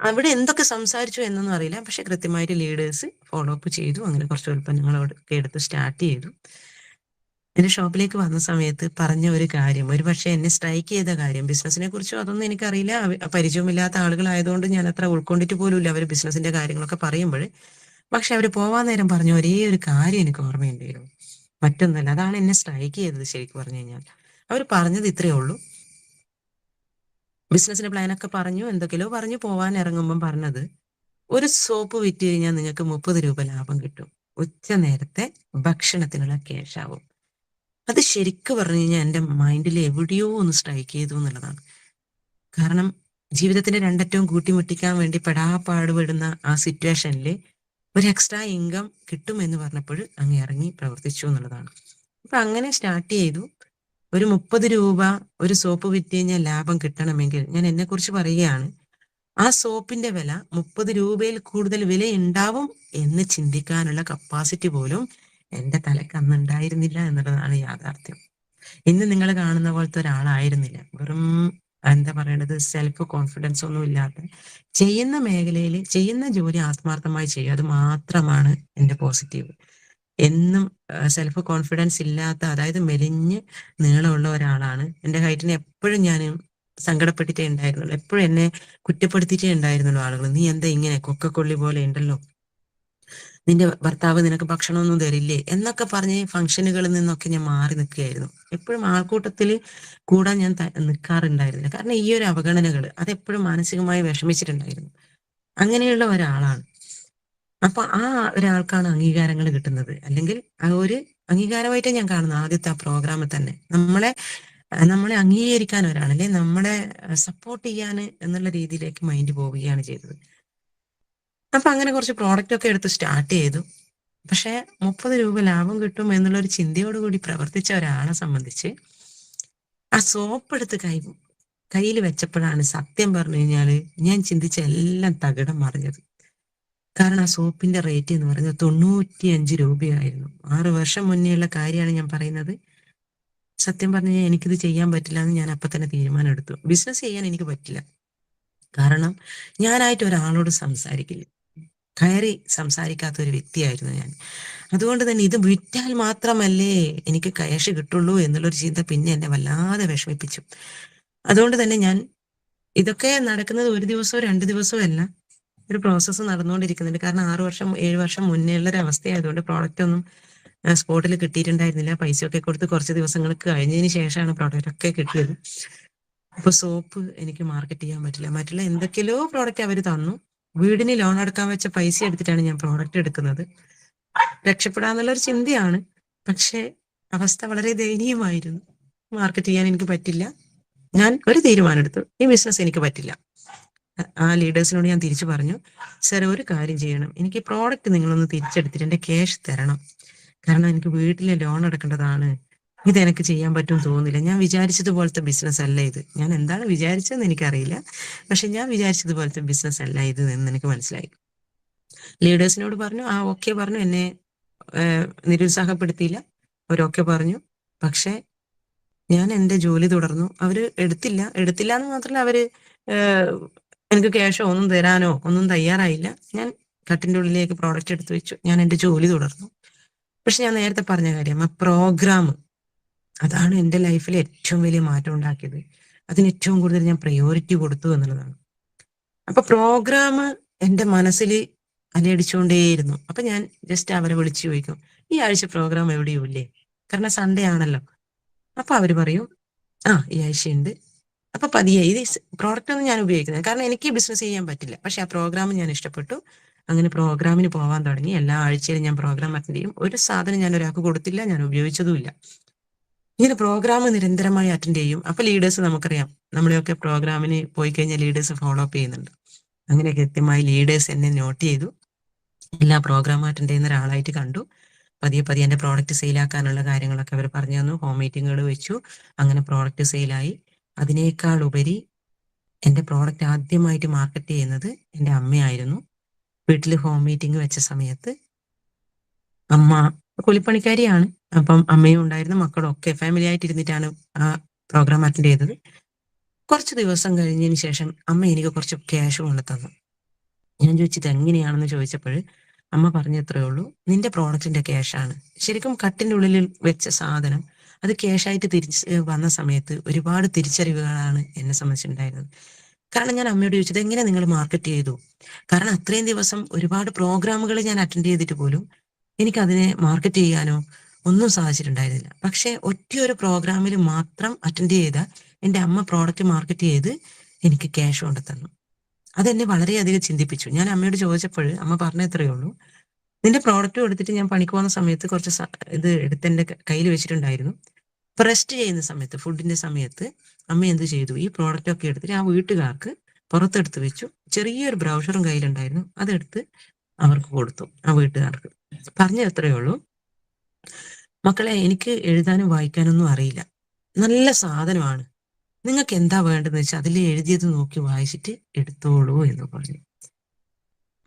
അവിടെ എന്തൊക്കെ സംസാരിച്ചു എന്നൊന്നും അറിയില്ല. പക്ഷെ കൃത്യമായിട്ട് ലീഡേഴ്സ് ഫോളോ അപ്പ് ചെയ്തു. അങ്ങനെ കുറച്ച് ഉൽപ്പന്നങ്ങളൊക്കെ എടുത്ത് സ്റ്റാർട്ട് ചെയ്തു. എന്റെ ഷോപ്പിലേക്ക് വന്ന സമയത്ത് പറഞ്ഞ ഒരു കാര്യം, ഒരു പക്ഷെ എന്നെ സ്ട്രൈക്ക് ചെയ്ത കാര്യം, ബിസിനസിനെ കുറിച്ചോ അതൊന്നും എനിക്കറിയില്ല. പരിചയമില്ലാത്ത ആളുകളായതുകൊണ്ട് ഞാൻ അത്ര ഉൾക്കൊണ്ടിട്ട് പോലുമില്ല അവർ ബിസിനസിന്റെ കാര്യങ്ങളൊക്കെ പറയുമ്പോൾ. പക്ഷെ അവർ പോവാൻ നേരം പറഞ്ഞ ഒരേ ഒരു കാര്യം എനിക്ക് ഓർമ്മയുണ്ടായിരുന്നു. മറ്റൊന്നല്ല, അതാണ് എന്നെ സ്ട്രൈക്ക് ചെയ്തത്. ശരിക്കും പറഞ്ഞു കഴിഞ്ഞാൽ അവർ പറഞ്ഞത് ഇത്രയേ ഉള്ളൂ. ബിസിനസിന്റെ പ്ലാനൊക്കെ പറഞ്ഞു, എന്തൊക്കെയോ പറഞ്ഞു പോവാൻ ഇറങ്ങുമ്പം പറഞ്ഞത്, ഒരു സോപ്പ് വിറ്റ് കഴിഞ്ഞാൽ നിങ്ങൾക്ക് 30 രൂപ ലാഭം കിട്ടും, ഉച്ച നേരത്തെ ഭക്ഷണത്തിനുള്ള ക്യാഷ് ആവും. അത് ശരിക്കും പറഞ്ഞു കഴിഞ്ഞാൽ എന്റെ മൈൻഡിൽ എവിടെയോ ഒന്ന് സ്ട്രൈക്ക് ചെയ്തു എന്നുള്ളതാണ്. കാരണം ജീവിതത്തിന്റെ രണ്ടറ്റവും കൂട്ടിമുട്ടിക്കാൻ വേണ്ടി പാടുപെടുന്ന ആ സിറ്റുവേഷനിൽ ഒരു എക്സ്ട്രാ ഇൻകം കിട്ടും എന്ന് പറഞ്ഞപ്പോൾ അങ്ങ് ഇറങ്ങി പ്രവർത്തിച്ചു എന്നുള്ളതാണ്. അപ്പൊ അങ്ങനെ സ്റ്റാർട്ട് ചെയ്തു. ഒരു 30 രൂപ ഒരു സോപ്പ് വിറ്റ് കഴിഞ്ഞാൽ ലാഭം കിട്ടണമെങ്കിൽ, ഞാൻ എന്നെ കുറിച്ച് പറയുകയാണ്, ആ സോപ്പിന്റെ വില 30 രൂപയിൽ കൂടുതൽ വില ഉണ്ടാവും എന്ന് ചിന്തിക്കാനുള്ള കപ്പാസിറ്റി പോലും എന്റെ തലക്ക് അന്ന് ഉണ്ടായിരുന്നില്ല എന്നുള്ളതാണ് യാഥാർത്ഥ്യം. ഇന്ന് നിങ്ങൾ കാണുന്ന പോലത്തെ ഒരാളായിരുന്നില്ല. വെറും എന്താ പറയണത്, സെൽഫ് കോൺഫിഡൻസ് ഒന്നും ഇല്ലാത്ത, ചെയ്യുന്ന മേഖലയിൽ ചെയ്യുന്ന ജോലി ആത്മാർത്ഥമായി ചെയ്യുക, അത് മാത്രമാണ് എന്റെ പോസിറ്റീവ്. എന്നും സെൽഫ് കോൺഫിഡൻസ് ഇല്ലാത്ത, അതായത് മെലിഞ്ഞ് നീളമുള്ള ഒരാളാണ്. എന്റെ ഹൈറ്റിനെ എപ്പോഴും ഞാൻ സങ്കടപ്പെട്ടിട്ടേ ഉണ്ടായിരുന്നുള്ളൂ. എപ്പോഴും എന്നെ കുറ്റപ്പെടുത്തിയിട്ടേ ഉണ്ടായിരുന്നുള്ളൂ ആളുകൾ. നീ എന്താ ഇങ്ങനെ കൊക്കക്കൊള്ളി പോലെ ഉണ്ടല്ലോ, നിന്റെ ഭർത്താവ് നിനക്ക് ഭക്ഷണമൊന്നും തരില്ലേ എന്നൊക്കെ പറഞ്ഞ് ഫംഗ്ഷനുകളിൽ നിന്നൊക്കെ ഞാൻ മാറി നിൽക്കുകയായിരുന്നു. എപ്പോഴും ആൾക്കൂട്ടത്തിൽ കൂടാൻ ഞാൻ നിൽക്കാറുണ്ടായിരുന്നില്ല. കാരണം ഈ ഒരു അവഗണനകൾ അതെപ്പോഴും മാനസികമായി വിഷമിച്ചിട്ടുണ്ടായിരുന്നു. അങ്ങനെയുള്ള ഒരാളാണ്. അപ്പൊ ആ ഒരാൾക്കാണ് അംഗീകാരങ്ങൾ കിട്ടുന്നത്. അല്ലെങ്കിൽ ആ ഒരു അംഗീകാരമായിട്ട് ഞാൻ കാണുന്നത് ആദ്യത്തെ ആ പ്രോഗ്രാമിൽ തന്നെ നമ്മളെ അംഗീകരിക്കാൻ ഒരാളല്ലേ, നമ്മളെ സപ്പോർട്ട് ചെയ്യാൻ എന്നുള്ള രീതിയിലേക്ക് മൈൻഡ് പോവുകയാണ് ചെയ്തത്. അപ്പൊ അങ്ങനെ കുറച്ച് പ്രോഡക്റ്റ് ഒക്കെ എടുത്ത് സ്റ്റാർട്ട് ചെയ്തു. പക്ഷെ 30 രൂപ ലാഭം കിട്ടും എന്നുള്ള ഒരു ചിന്തയോടുകൂടി പ്രവർത്തിച്ച ഒരാളെ സംബന്ധിച്ച് ആ സോപ്പ് എടുത്ത് കയ്യിൽ വെച്ചപ്പോഴാണ് സത്യം പറഞ്ഞു കഴിഞ്ഞാല് ഞാൻ ചിന്തിച്ച എല്ലാം തകിടം മറിഞ്ഞത്. കാരണം ആ സോപ്പിന്റെ റേറ്റ് എന്ന് പറയുന്നത് 95 രൂപയായിരുന്നു. 6 വർഷം മുന്നേയുള്ള കാര്യമാണ് ഞാൻ പറയുന്നത്. സത്യം പറഞ്ഞു കഴിഞ്ഞാൽ എനിക്കിത് ചെയ്യാൻ പറ്റില്ല എന്ന് ഞാൻ അപ്പൊ തന്നെ തീരുമാനം എടുത്തു. ബിസിനസ് ചെയ്യാൻ എനിക്ക് പറ്റില്ല. കാരണം ഞാനായിട്ട് ഒരാളോട് സംസാരിക്കില്ല, കയറി സംസാരിക്കാത്ത ഒരു വ്യക്തിയായിരുന്നു ഞാൻ. അതുകൊണ്ട് തന്നെ ഇത് വിറ്റാൽ മാത്രമല്ലേ എനിക്ക് ക്യാഷ് കിട്ടുള്ളൂ എന്നുള്ളൊരു ചിന്ത പിന്നെ എന്നെ വല്ലാതെ വിഷമിപ്പിച്ചു. അതുകൊണ്ട് തന്നെ ഞാൻ ഇതൊക്കെ നടക്കുന്നത് 1 ദിവസമോ 2 ദിവസമോ അല്ല, ഒരു പ്രോസസ്സ് നടന്നുകൊണ്ടിരിക്കുന്നുണ്ട്. കാരണം 6 വർഷം 7 വർഷം മുന്നേ ഉള്ള ഒരു അവസ്ഥയായതുകൊണ്ട് പ്രോഡക്റ്റ് ഒന്നും സ്പോട്ടിൽ കിട്ടിയിട്ടുണ്ടായിരുന്നില്ല. പൈസയൊക്കെ കൊടുത്ത് കുറച്ച് ദിവസങ്ങൾക്ക് കഴിഞ്ഞതിന് ശേഷമാണ് പ്രോഡക്റ്റ് ഒക്കെ കിട്ടിയത്. ഇപ്പൊ സോപ്പ് എനിക്ക് മാർക്കറ്റ് ചെയ്യാൻ പറ്റില്ല. മറ്റുള്ള എന്തൊക്കെയോ പ്രോഡക്റ്റ് അവർ തന്നു. വീടിന് ലോൺ അടക്കാൻ വെച്ച പൈസ എടുത്തിട്ടാണ് ഞാൻ പ്രോഡക്റ്റ് എടുക്കുന്നത്. രക്ഷപ്പെടാന്നുള്ളൊരു ചിന്തയാണ്. പക്ഷെ അവസ്ഥ വളരെ ദയനീയമായിരുന്നു. മാർക്കറ്റ് ചെയ്യാൻ എനിക്ക് പറ്റില്ല. ഞാൻ ഒരു തീരുമാനം എടുത്തു, ഈ ബിസിനസ് എനിക്ക് പറ്റില്ല. ആ ലീഡേഴ്സിനോട് ഞാൻ തിരിച്ചു പറഞ്ഞു, സർ ഒരു കാര്യം ചെയ്യണം, എനിക്ക് പ്രോഡക്റ്റ് നിങ്ങളൊന്ന് തിരിച്ചെടുത്തിട്ട് എന്റെ ക്യാഷ് തരണം. കാരണം എനിക്ക് വീട്ടിലെ ലോൺ അടക്കേണ്ടതാണ്. ഇത് എനിക്ക് ചെയ്യാൻ പറ്റും തോന്നുന്നില്ല. ഞാൻ വിചാരിച്ചതുപോലത്തെ ബിസിനസ് അല്ല ഇത്. ഞാൻ എന്താണ് വിചാരിച്ചതെന്ന് എനിക്കറിയില്ല. പക്ഷെ ഞാൻ വിചാരിച്ചതുപോലത്തെ ബിസിനസ് അല്ല ഇത് എന്ന് എനിക്ക് മനസ്സിലായി. ലീഡേഴ്സിനോട് പറഞ്ഞു, ആ ഓക്കെ പറഞ്ഞു. എന്നെ നിരുത്സാഹപ്പെടുത്തിയില്ല. അവരൊക്കെ പറഞ്ഞു. പക്ഷെ ഞാൻ എന്റെ ജോലി തുടർന്നു. അവര് എടുത്തില്ല എന്ന് മാത്രമല്ല, അവര് എനിക്ക് ക്യാഷോ ഒന്നും തരാനോ ഒന്നും തയ്യാറായില്ല. ഞാൻ കട്ടിന്റെ ഉള്ളിലേക്ക് പ്രോഡക്റ്റ് എടുത്തു വെച്ചു. ഞാൻ എന്റെ ജോലി തുടർന്നു. പക്ഷെ ഞാൻ നേരത്തെ പറഞ്ഞ കാര്യം, ആ പ്രോഗ്രാം, അതാണ് എന്റെ ലൈഫിൽ ഏറ്റവും വലിയ മാറ്റം ഉണ്ടാക്കിയത്. അതിന് ഏറ്റവും കൂടുതൽ ഞാൻ പ്രയോറിറ്റി കൊടുത്തു എന്നുള്ളതാണ്. അപ്പൊ പ്രോഗ്രാം എന്റെ മനസ്സിൽ അലയടിച്ചുകൊണ്ടേയിരുന്നു. അപ്പൊ ഞാൻ ജസ്റ്റ് അവരെ വിളിച്ചു ചോദിക്കും, ഈ ആഴ്ച പ്രോഗ്രാം എവിടെയും ഇല്ലേ? കാരണം സൺഡേ ആണല്ലോ. അപ്പൊ അവര് പറയും, ആ ഈ ആഴ്ചയുണ്ട്. അപ്പൊ പതിയെ ഇത് പ്രോഡക്റ്റ് ഒന്നും ഞാൻ ഉപയോഗിക്കുന്നത്, കാരണം എനിക്ക് ബിസിനസ് ചെയ്യാൻ പറ്റില്ല. പക്ഷെ ആ പ്രോഗ്രാം ഞാൻ ഇഷ്ടപ്പെട്ടു. അങ്ങനെ പ്രോഗ്രാമിന് പോകാൻ തുടങ്ങി. എല്ലാ ആഴ്ചയിലും ഞാൻ പ്രോഗ്രാം അറ്റൻഡ് ചെയ്യും. ഒരു സാധനം ഞാൻ ഒരാൾക്ക് കൊടുത്തില്ല, ഞാൻ ഉപയോഗിച്ചതുമില്ല. ഇങ്ങനെ പ്രോഗ്രാം നിരന്തരമായി അറ്റൻഡ് ചെയ്യും. അപ്പൊ ലീഡേഴ്സ്, നമുക്കറിയാം, നമ്മളെയൊക്കെ പ്രോഗ്രാമിന് പോയി കഴിഞ്ഞാൽ ലീഡേഴ്സ് ഫോളോ അപ്പ് ചെയ്യുന്നുണ്ട്. അങ്ങനെ കൃത്യമായി ലീഡേഴ്സ് എന്നെ നോട്ട് ചെയ്തു. എല്ലാ പ്രോഗ്രാം അറ്റൻഡ് ചെയ്യുന്ന ഒരാളായിട്ട് കണ്ടു. പതിയെ പതിയെ എന്റെ പ്രോഡക്റ്റ് സെയിലാക്കാനുള്ള കാര്യങ്ങളൊക്കെ അവർ പറഞ്ഞു തന്നു. ഹോം മീറ്റിങ്ങുകൾ വെച്ചു. അങ്ങനെ പ്രോഡക്റ്റ് സെയിലായി. അതിനേക്കാൾ ഉപരി എന്റെ പ്രോഡക്റ്റ് ആദ്യമായിട്ട് മാർക്കറ്റ് ചെയ്യുന്നത് എന്റെ അമ്മയായിരുന്നു. വീട്ടിൽ ഹോം മീറ്റിംഗ് വെച്ച സമയത്ത് അമ്മ കൂലിപ്പണിക്കാരിയാണ്. അപ്പം അമ്മയും ഉണ്ടായിരുന്നു, മക്കളും ഒക്കെ ഫാമിലി ആയിട്ട് ഇരുന്നിട്ടാണ് ആ പ്രോഗ്രാം അറ്റൻഡ് ചെയ്തത്. കുറച്ച് ദിവസം കഴിഞ്ഞതിന് ശേഷം അമ്മ എനിക്ക് കുറച്ച് ക്യാഷ് കൊണ്ടു തന്നു. ഞാൻ ചോദിച്ചത് എങ്ങനെയാണെന്ന് ചോദിച്ചപ്പോൾ അമ്മ പറഞ്ഞത്രേ ഉള്ളൂ, നിന്റെ പ്രോഡക്റ്റിന്റെ ക്യാഷാണ്. ശരിക്കും കട്ടിന്റെ ഉള്ളിൽ വെച്ച സാധനം അത് ക്യാഷായിട്ട് തിരിച്ച് വന്ന സമയത്ത് ഒരുപാട് തിരിച്ചറിവുകളാണ് എന്നെ സംബന്ധിച്ചിട്ടുണ്ടായിരുന്നത്. കാരണം ഞാൻ അമ്മയോട് ചോദിച്ചത്, എങ്ങനെ നിങ്ങൾ മാർക്കറ്റ് ചെയ്തു? കാരണം അത്രയും ദിവസം ഒരുപാട് പ്രോഗ്രാമുകൾ ഞാൻ അറ്റൻഡ് ചെയ്തിട്ട് പോലും എനിക്ക് അതിനെ മാർക്കറ്റ് ചെയ്യാനോ ഒന്നും സാധിച്ചിട്ടുണ്ടായിരുന്നില്ല. പക്ഷെ ഒറ്റയൊരു പ്രോഗ്രാമിൽ മാത്രം അറ്റൻഡ് ചെയ്ത എന്റെ അമ്മ പ്രോഡക്റ്റ് മാർക്കറ്റ് ചെയ്ത് എനിക്ക് ക്യാഷ് കൊണ്ടു തന്നു. അതെന്നെ വളരെയധികം ചിന്തിപ്പിച്ചു. ഞാൻ അമ്മയോട് ചോദിച്ചപ്പോൾ അമ്മ പറഞ്ഞത്രയേ ഉള്ളൂ, നിന്റെ പ്രോഡക്റ്റ് എടുത്തിട്ട് ഞാൻ പണിക്ക് പോകുന്ന സമയത്ത് കുറച്ച് ഇത് എടുത്ത് എന്റെ കയ്യിൽ വെച്ചിട്ടുണ്ടായിരുന്നു. ഇപ്പൊ റെസ്റ്റ് ചെയ്യുന്ന സമയത്ത്, ഫുഡിന്റെ സമയത്ത് അമ്മ എന്ത് ചെയ്തു, ഈ പ്രോഡക്റ്റ് ഒക്കെ എടുത്തിട്ട് ആ വീട്ടുകാർക്ക് പുറത്തെടുത്ത് വെച്ചു. ചെറിയൊരു ബ്രൗഷറും കയ്യിലുണ്ടായിരുന്നു, അതെടുത്ത് അവർക്ക് കൊടുത്തു, ആ വീട്ടുകാർക്ക്. പറഞ്ഞത് എത്രയേ ഉള്ളൂ, മക്കളെ എനിക്ക് എഴുതാനും വായിക്കാനൊന്നും അറിയില്ല, നല്ല സാധനമാണ്, നിങ്ങൾക്ക് എന്താ വേണ്ടതെന്ന് വെച്ചാൽ അതിൽ എഴുതിയത് നോക്കി വായിച്ചിട്ട് എടുത്തോളൂ എന്ന് പറഞ്ഞു.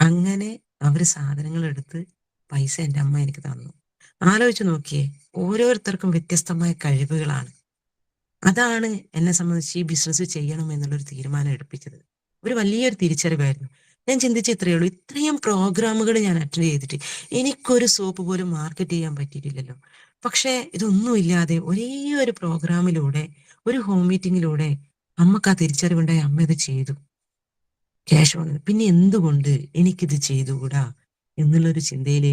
അങ്ങനെ അവര് സാധനങ്ങൾ എടുത്ത് പൈസ എന്റെ അമ്മ എനിക്ക് തന്നു. ആലോചിച്ച് നോക്കിയേ, ഓരോരുത്തർക്കും വ്യത്യസ്തമായ കഴിവുകളാണ്. അതാണ് എന്നെ സംബന്ധിച്ച് ഈ ബിസിനസ് ചെയ്യണം എന്നുള്ളൊരു തീരുമാനം എടുപ്പിച്ചത്. ഒരു വലിയൊരു തിരിച്ചറിവായിരുന്നു. ഞാൻ ചിന്തിച്ച ഇത്രയേ ഉള്ളൂ, ഇത്രയും പ്രോഗ്രാമുകൾ ഞാൻ അറ്റൻഡ് ചെയ്തിട്ട് എനിക്കൊരു സോപ്പ് പോലും മാർക്കറ്റ് ചെയ്യാൻ പറ്റിയിട്ടില്ലല്ലോ. പക്ഷെ ഇതൊന്നും ഇല്ലാതെ ഒരേ ഒരു പ്രോഗ്രാമിലൂടെ, ഒരു ഹോം മീറ്റിങ്ങിലൂടെ അമ്മക്ക് ആ തിരിച്ചറിവുണ്ടായി. അമ്മ ഇത് ചെയ്തു, ക്യാഷ് വന്നത്. പിന്നെ എന്തുകൊണ്ട് എനിക്കിത് ചെയ്തുകൂടാ എന്നുള്ളൊരു ചിന്തയില്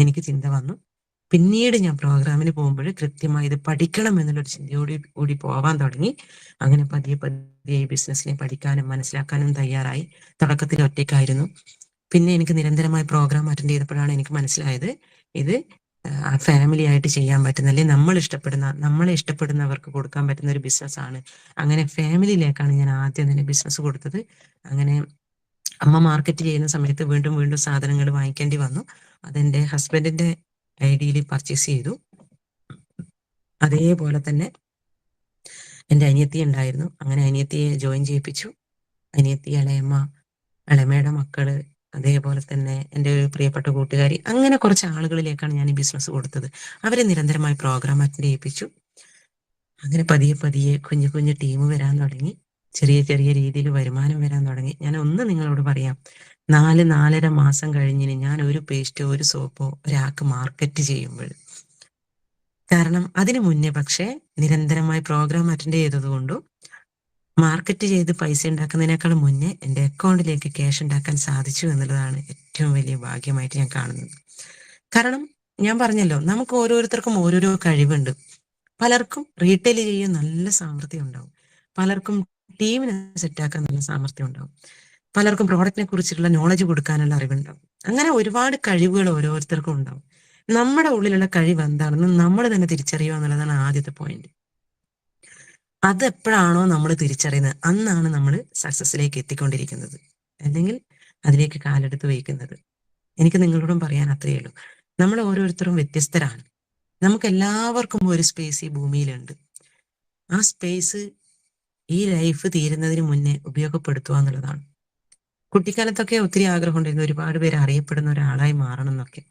എനിക്ക് ചിന്ത വന്നു. പിന്നീട് ഞാൻ പ്രോഗ്രാമിന് പോകുമ്പോൾ കൃത്യമായി ഇത് പഠിക്കണം എന്നുള്ളൊരു ചിന്തയോട് കൂടി പോവാൻ തുടങ്ങി. അങ്ങനെ പതിയെ പതിയെ ഈ ബിസിനസ്സിനെ പഠിക്കാനും മനസ്സിലാക്കാനും തയ്യാറായി. തുടക്കത്തിൽ ഒറ്റയ്ക്കായിരുന്നു. പിന്നെ എനിക്ക് നിരന്തരമായി പ്രോഗ്രാം അറ്റൻഡ് ചെയ്തപ്പോഴാണ് എനിക്ക് മനസ്സിലായത്, ഇത് ഫാമിലി ആയിട്ട് ചെയ്യാൻ പറ്റുന്ന, അല്ലെങ്കിൽ നമ്മളെ ഇഷ്ടപ്പെടുന്നവർക്ക് കൊടുക്കാൻ പറ്റുന്ന ഒരു ബിസിനസ്സാണ്. അങ്ങനെ ഫാമിലിയിലേക്കാണ് ഞാൻ ആദ്യം തന്നെ ബിസിനസ് കൊടുത്തത്. അങ്ങനെ അമ്മ മാർക്കറ്റ് ചെയ്യുന്ന സമയത്ത് വീണ്ടും വീണ്ടും സാധനങ്ങൾ വാങ്ങിക്കേണ്ടി വന്നു. അതെന്റെ ഹസ്ബൻഡിന്റെ ഐഡിയിൽ പർച്ചേസ് ചെയ്തു. അതേപോലെ തന്നെ എൻ്റെ അനിയത്തി ഉണ്ടായിരുന്നു. അങ്ങനെ അനിയത്തിയെ ജോയിൻ ചെയ്യിപ്പിച്ചു. അനിയത്തി, ഇളയമ്മ, ഇളയമ്മയുടെ മക്കള്, അതേപോലെ തന്നെ എൻ്റെ ഒരു പ്രിയപ്പെട്ട കൂട്ടുകാരി, അങ്ങനെ കുറച്ച് ആളുകളിലേക്കാണ് ഞാൻ ഈ ബിസിനസ് കൊടുത്തത്. അവരെ നിരന്തരമായി പ്രോഗ്രാം അറ്റൻഡ് ചെയ്യിപ്പിച്ചു. അങ്ങനെ പതിയെ പതിയെ കുഞ്ഞു കുഞ്ഞു ടീം വരാൻ തുടങ്ങി. ചെറിയ ചെറിയ രീതിയിൽ വരുമാനം വരാൻ തുടങ്ങി. ഞാൻ ഒന്ന് നിങ്ങളോട് പറയാം, 4-4.5 മാസം കഴിഞ്ഞിന് ഞാൻ ഒരു പേസ്റ്റോ ഒരു സോപ്പോ ഒരാൾക്ക് മാർക്കറ്റ് ചെയ്യുമ്പോൾ, കാരണം അതിനു മുന്നേ പക്ഷേ നിരന്തരമായി പ്രോഗ്രാം അറ്റൻഡ് ചെയ്തതുകൊണ്ടും മാർക്കറ്റ് ചെയ്ത് പൈസ ഉണ്ടാക്കുന്നതിനേക്കാൾ മുന്നേ എൻ്റെ അക്കൗണ്ടിലേക്ക് ക്യാഷ് ഉണ്ടാക്കാൻ സാധിച്ചു എന്നുള്ളതാണ് ഏറ്റവും വലിയ ഭാഗ്യമായിട്ട് ഞാൻ കാണുന്നത്. കാരണം ഞാൻ പറഞ്ഞല്ലോ, നമുക്ക് ഓരോരുത്തർക്കും ഓരോരോ കഴിവുണ്ട്. പലർക്കും റീറ്റെയിൽ ചെയ്യാൻ നല്ല സാമർഥ്യം ഉണ്ടാവും, പലർക്കും ടീമിനെ സെറ്റാക്കാൻ നല്ല സാമർഥ്യം ഉണ്ടാവും, പലർക്കും പ്രോഡക്റ്റിനെ കുറിച്ചിട്ടുള്ള നോളജ് കൊടുക്കാനുള്ള അറിവുണ്ടാവും. അങ്ങനെ ഒരുപാട് കഴിവുകൾ ഓരോരുത്തർക്കും ഉണ്ടാവും. നമ്മുടെ ഉള്ളിലുള്ള കഴിവ് എന്താണെന്ന് നമ്മൾ തന്നെ തിരിച്ചറിയുക എന്നുള്ളതാണ് ആദ്യത്തെ പോയിന്റ്. അത് എപ്പോഴാണോ നമ്മൾ തിരിച്ചറിയുന്നത്, അന്നാണ് നമ്മൾ സക്സസിലേക്ക് എത്തിക്കൊണ്ടിരിക്കുന്നത്, അല്ലെങ്കിൽ അതിലേക്ക് കാലെടുത്ത് വയ്ക്കുന്നത്. എനിക്ക് നിങ്ങളോടും പറയാൻ അത്രയേ ഉള്ളൂ. നമ്മൾ ഓരോരുത്തരും വ്യത്യസ്തരാണ്. നമുക്ക് എല്ലാവർക്കും ഒരു സ്പേസ് ഈ ഭൂമിയിലുണ്ട്. ആ സ്പേസ് ഈ ലൈഫ് തീരുന്നതിന് മുന്നേ ഉപയോഗപ്പെടുത്തുക എന്നുള്ളതാണ്. കുട്ടിക്കാലത്തൊക്കെ ഒത്തിരി ആഗ്രഹം ഉണ്ടായിരുന്നു, ഒരുപാട് പേര് അറിയപ്പെടുന്ന ഒരാളായി മാറണം എന്നൊക്കെ.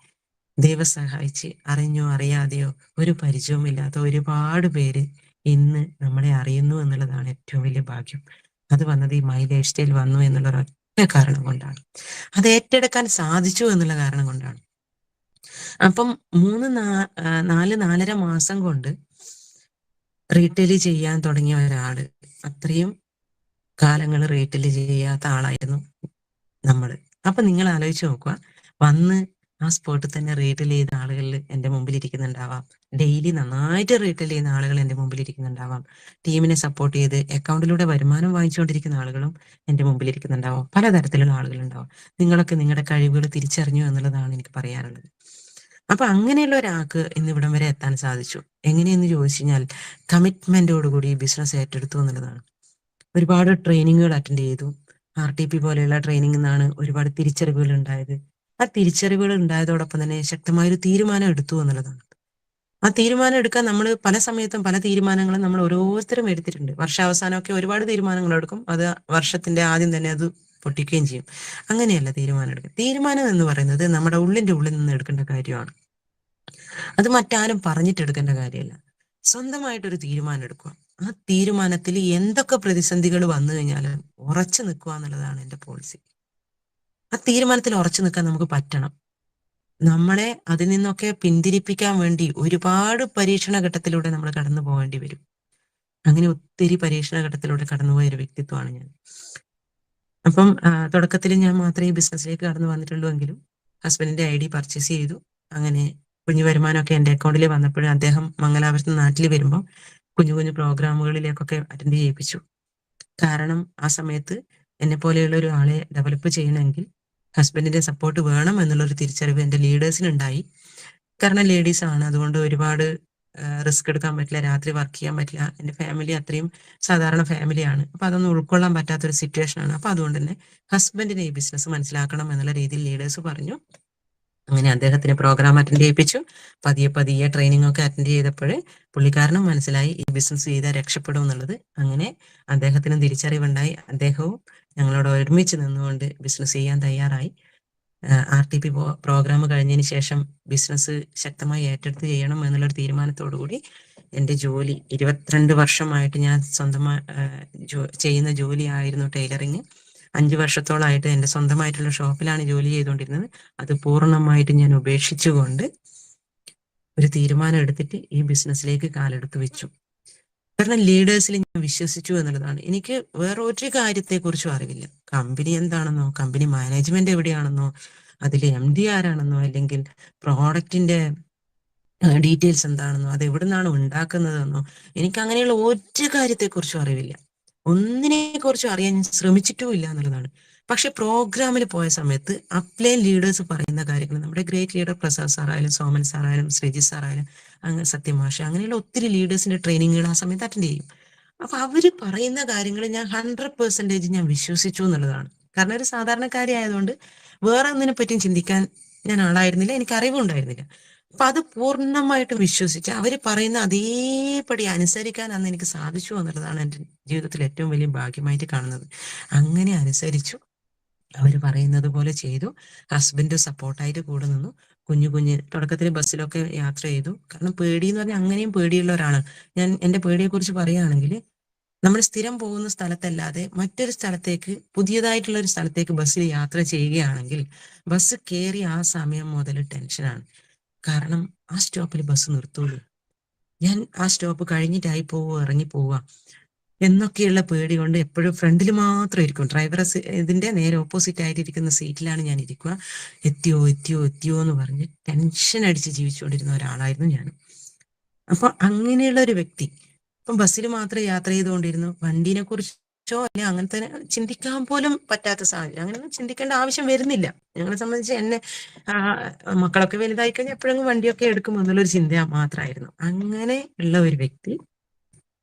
ദൈവം സഹായിച്ച് അറിഞ്ഞോ അറിയാതെയോ ഒരു പരിചയവുമില്ലാത്ത ഒരുപാട് പേര് ഇന്ന് നമ്മളെ അറിയുന്നു എന്നുള്ളതാണ് ഏറ്റവും വലിയ ഭാഗ്യം. അത് വന്നത് ഈ മൈ ലൈഫ് സ്റ്റൈൽ വന്നു എന്നുള്ള ഒരൊറ്റ കാരണം കൊണ്ടാണ്. അത് ഏറ്റെടുക്കാൻ സാധിച്ചു എന്നുള്ള കാരണം കൊണ്ടാണ്. അപ്പം 4-4.5 മാസം കൊണ്ട് റീറ്റെയിൽ ചെയ്യാൻ തുടങ്ങിയ ഒരാള്, അത്രയും കാലങ്ങൾ റീറ്റെയിൽ ചെയ്യാത്ത ആളായിരുന്നു നമ്മള്. അപ്പൊ നിങ്ങൾ ആലോചിച്ച് നോക്കുക, വന്ന് ആ സ്പോട്ടിൽ തന്നെ റീറ്റെയിൽ ചെയ്ത ആളുകളിൽ എൻ്റെ മുമ്പിൽ ഇരിക്കുന്നുണ്ടാവാം, ഡെയിലി നന്നായിട്ട് റീറ്റെയിൽ ചെയ്യുന്ന ആളുകൾ എൻ്റെ മുമ്പിൽ ഇരിക്കുന്നുണ്ടാവാം, ടീമിനെ സപ്പോർട്ട് ചെയ്ത് അക്കൗണ്ടിലൂടെ വരുമാനം വാങ്ങിച്ചുകൊണ്ടിരിക്കുന്ന ആളുകളും എൻ്റെ മുമ്പിൽ ഇരിക്കുന്നുണ്ടാവാം, പലതരത്തിലുള്ള ആളുകളുണ്ടാവാം. നിങ്ങളൊക്കെ നിങ്ങളുടെ കഴിവുകൾ തിരിച്ചറിഞ്ഞു എന്നുള്ളതാണ് എനിക്ക് പറയാനുള്ളത്. അപ്പൊ അങ്ങനെയുള്ള ഒരാൾക്ക് ഇന്ന് ഇവിടം വരെ എത്താൻ സാധിച്ചു. എങ്ങനെയെന്ന് ചോദിച്ചു കഴിഞ്ഞാൽ കമ്മിറ്റ്മെന്റോടുകൂടി ബിസിനസ് ഏറ്റെടുത്തു എന്നുള്ളതാണ്. ഒരുപാട് ട്രെയിനിങ്ങുകൾ അറ്റൻഡ് ചെയ്തു. RTP പോലെയുള്ള ട്രെയിനിങ്ങിൽ നിന്നാണ് ഒരുപാട് തിരിച്ചറിവുകൾ ഉണ്ടായത്. ആ തിരിച്ചറിവുകൾ ഉണ്ടായതോടൊപ്പം തന്നെ ശക്തമായൊരു തീരുമാനം എടുത്തു എന്നുള്ളതാണ്. ആ തീരുമാനം എടുക്കാൻ നമ്മൾ പല സമയത്തും പല തീരുമാനങ്ങളും നമ്മൾ ഓരോരുത്തരും എടുത്തിട്ടുണ്ട്. വർഷാവസാനമൊക്കെ ഒരുപാട് തീരുമാനങ്ങൾ എടുക്കും. അത് വർഷത്തിന്റെ ആദ്യം തന്നെ അത് പൊട്ടിക്കുകയും ചെയ്യും. അങ്ങനെയല്ല തീരുമാനം എടുക്കുക. തീരുമാനം എന്ന് പറയുന്നത് നമ്മുടെ ഉള്ളിന്റെ ഉള്ളിൽ നിന്ന് എടുക്കേണ്ട കാര്യമാണ്. അത് മറ്റാരും പറഞ്ഞിട്ട് എടുക്കേണ്ട കാര്യമല്ല. സ്വന്തമായിട്ടൊരു തീരുമാനം എടുക്കുക. ആ തീരുമാനത്തിൽ എന്തൊക്കെ പ്രതിസന്ധികൾ വന്നു കഴിഞ്ഞാലും ഉറച്ചു നിൽക്കുക എന്നുള്ളതാണ് എൻ്റെ പോളിസി. ആ തീരുമാനത്തിൽ ഉറച്ചു നിൽക്കാൻ നമുക്ക് പറ്റണം. നമ്മളെ അതിൽ നിന്നൊക്കെ പിന്തിരിപ്പിക്കാൻ വേണ്ടി ഒരുപാട് പരീക്ഷണ ഘട്ടത്തിലൂടെ നമ്മൾ കടന്നു പോകേണ്ടി വരും. അങ്ങനെ ഒത്തിരി പരീക്ഷണ ഘട്ടത്തിലൂടെ കടന്നുപോയ ഒരു വ്യക്തിത്വമാണ് ഞാൻ. അപ്പം തുടക്കത്തിൽ ഞാൻ മാത്രമേ ഈ ബിസിനസ്സിലേക്ക് കടന്നു വന്നിട്ടുള്ളൂ എങ്കിലും ഹസ്ബൻഡിന്റെ ID പർച്ചേസ് ചെയ്തു. അങ്ങനെ കുഞ്ഞു വരുമാനമൊക്കെ എൻ്റെ അക്കൗണ്ടിൽ വന്നപ്പോഴും അദ്ദേഹം മംഗലാപുരത്ത് നാട്ടിൽ വരുമ്പോൾ കുഞ്ഞു കുഞ്ഞു പ്രോഗ്രാമുകളിലേക്കൊക്കെ അറ്റൻഡ് ചെയ്യിപ്പിച്ചു. കാരണം ആ സമയത്ത് എന്നെ പോലെയുള്ള ഒരാളെ ഡെവലപ്പ് ചെയ്യണമെങ്കിൽ ഹസ്ബൻഡിന്റെ സപ്പോർട്ട് വേണം എന്നുള്ളൊരു തിരിച്ചറിവ് എൻ്റെ ലീഡേഴ്സിനുണ്ടായി. കാരണം ലേഡീസ് ആണ്, അതുകൊണ്ട് ഒരുപാട് റിസ്ക് എടുക്കാൻ പറ്റില്ല, രാത്രി വർക്ക് ചെയ്യാൻ പറ്റില്ല. എൻ്റെ ഫാമിലി അത്രയും സാധാരണ ഫാമിലിയാണ്. അപ്പൊ അതൊന്നും ഉൾക്കൊള്ളാൻ പറ്റാത്തൊരു സിറ്റുവേഷൻ ആണ്. അപ്പൊ അതുകൊണ്ട് തന്നെ ഹസ്ബൻഡിനെ ഈ ബിസിനസ് മനസ്സിലാക്കണം എന്നുള്ള രീതിയിൽ ലീഡേഴ്സ് പറഞ്ഞു. അങ്ങനെ അദ്ദേഹത്തിന് പ്രോഗ്രാം അറ്റൻഡ് ചെയ്യിപ്പിച്ചു. പതിയെ പതിയെ ട്രെയിനിങ് ഒക്കെ അറ്റൻഡ് ചെയ്തപ്പോൾ പുള്ളിക്കാരനും മനസ്സിലായി ഈ ബിസിനസ് ചെയ്താൽ രക്ഷപ്പെടും എന്നുള്ളത്. അങ്ങനെ അദ്ദേഹത്തിനും തിരിച്ചറിവുണ്ടായി. അദ്ദേഹവും ഞങ്ങളോട് ഒരുമിച്ച് നിന്നുകൊണ്ട് ബിസിനസ് ചെയ്യാൻ തയ്യാറായി. RTP പ്രോഗ്രാം കഴിഞ്ഞതിന് ശേഷം ബിസിനസ് ശക്തമായി ഏറ്റെടുത്ത് ചെയ്യണം എന്നുള്ളൊരു തീരുമാനത്തോടു കൂടി എൻ്റെ ജോലി 22 വർഷമായിട്ട് ഞാൻ സ്വന്തമായി ചെയ്യുന്ന ജോലിയായിരുന്നു ടൈലറിങ്. 5 വർഷത്തോളമായിട്ട് എൻ്റെ സ്വന്തമായിട്ടുള്ള ഷോപ്പിലാണ് ജോലി ചെയ്തുകൊണ്ടിരുന്നത്. അത് പൂർണ്ണമായിട്ട് ഞാൻ ഉപേക്ഷിച്ചുകൊണ്ട് ഒരു തീരുമാനം എടുത്തിട്ട് ഈ ബിസിനസ്സിലേക്ക് കാലെടുത്ത് വെച്ചു. കാരണം ലീഡേഴ്സിൽ ഞാൻ വിശ്വസിച്ചു എന്നുള്ളതാണ്. എനിക്ക് വേറെ ഒരു കാര്യത്തെക്കുറിച്ചും അറിവില്ല. കമ്പനി എന്താണെന്നോ, കമ്പനി മാനേജ്മെന്റ് എവിടെയാണെന്നോ, അതിൽ MD ആരാണെന്നോ, അല്ലെങ്കിൽ പ്രോഡക്റ്റിന്റെ ഡീറ്റെയിൽസ് എന്താണെന്നോ, അത് എവിടെ നിന്നാണ് ഉണ്ടാക്കുന്നതെന്നോ, എനിക്ക് അങ്ങനെയുള്ള ഒരു കാര്യത്തെക്കുറിച്ചും അറിവില്ല. ഒന്നിനെ കുറിച്ചും അറിയാൻ ഞാൻ ശ്രമിച്ചിട്ടും ഇല്ല എന്നുള്ളതാണ്. പക്ഷെ പ്രോഗ്രാമിൽ പോയ സമയത്ത് അപ്ലൈൻ ലീഡേഴ്സ് പറയുന്ന കാര്യങ്ങൾ, നമ്മുടെ ഗ്രേറ്റ് ലീഡർ പ്രസാദ് സാറായാലും സോമൻ സാറായാലും ശ്രീജി സാറായാലും അങ്ങനെ സത്യമാഷ, അങ്ങനെയുള്ള ഒത്തിരി ലീഡേഴ്സിന്റെ ട്രെയിനിങ്ങുകൾ ആ സമയത്ത് അറ്റൻഡ് ചെയ്യും. അപ്പൊ അവര് പറയുന്ന കാര്യങ്ങൾ ഞാൻ 100% ഞാൻ വിശ്വസിച്ചു എന്നുള്ളതാണ്. കാരണം ഒരു സാധാരണക്കാരി ആയതുകൊണ്ട് വേറെ ഒന്നിനെ പറ്റിയും ചിന്തിക്കാൻ ഞാൻ ആളായിരുന്നില്ല, എനിക്ക് അറിവുണ്ടായിരുന്നില്ല. അപ്പൊ അത് പൂർണ്ണമായിട്ട് വിശ്വസിച്ച് അവര് പറയുന്ന അതേപടി അനുസരിക്കാൻ അന്ന് എനിക്ക് സാധിച്ചു എന്നുള്ളതാണ് എൻ്റെ ജീവിതത്തിൽ ഏറ്റവും വലിയ ഭാഗ്യമായിട്ട് കാണുന്നത്. അങ്ങനെ അനുസരിച്ചു, അവര് പറയുന്നത് പോലെ ചെയ്തു. ഹസ്ബൻഡ് സപ്പോർട്ടായിട്ട് കൂടെ നിന്നു. കുഞ്ഞു കുഞ്ഞ് തുടക്കത്തിൽ ബസ്സിലൊക്കെ യാത്ര ചെയ്തു. കാരണം പേടി എന്ന് പറഞ്ഞാൽ അങ്ങനെയും പേടിയുള്ള ഒരാളാണ് ഞാൻ. എൻ്റെ പേടിയെ കുറിച്ച് പറയുകയാണെങ്കിൽ, നമ്മൾ സ്ഥിരം പോകുന്ന സ്ഥലത്തല്ലാതെ മറ്റൊരു സ്ഥലത്തേക്ക്, പുതിയതായിട്ടുള്ള ഒരു സ്ഥലത്തേക്ക് ബസ്സിൽ യാത്ര ചെയ്യുകയാണെങ്കിൽ ബസ് കയറി ആ സമയം മുതൽ ടെൻഷനാണ്. കാരണം ആ സ്റ്റോപ്പിൽ ബസ് നിർത്തൂലൂ, ഞാൻ ആ സ്റ്റോപ്പ് കഴിഞ്ഞിട്ടായി പോവോ ഇറങ്ങി പോവാ എന്നൊക്കെയുള്ള പേടി കൊണ്ട് എപ്പോഴും ഫ്രണ്ടിൽ മാത്രം ഇരിക്കും. ഡ്രൈവർ ഇതിന്റെ നേരെ ഓപ്പോസിറ്റ് ആയിട്ട് ഇരിക്കുന്ന സീറ്റിലാണ് ഞാൻ ഇരിക്കുക. എത്തിയോ എത്തിയോ എത്തിയോ എന്ന് പറഞ്ഞ് ടെൻഷൻ അടിച്ച് ജീവിച്ചുകൊണ്ടിരുന്ന ഒരാളായിരുന്നു ഞാൻ. അപ്പൊ അങ്ങനെയുള്ള ഒരു വ്യക്തി ഇപ്പം ബസ്സിൽ മാത്രം യാത്ര ചെയ്തുകൊണ്ടിരുന്നു. വണ്ടീനെ കുറിച്ചോ അല്ലെ അങ്ങനത്തെ ചിന്തിക്കാൻ പോലും പറ്റാത്ത സാഹചര്യം. അങ്ങനെയൊന്നും ചിന്തിക്കേണ്ട ആവശ്യം വരുന്നില്ല. ഞങ്ങളെ സംബന്ധിച്ച് എന്നെ മക്കളൊക്കെ വലുതായി കഴിഞ്ഞാൽ എപ്പോഴെങ്കിലും വണ്ടിയൊക്കെ എടുക്കും എന്നുള്ളൊരു ചിന്ത മാത്രമായിരുന്നു. അങ്ങനെ ഉള്ള ഒരു വ്യക്തി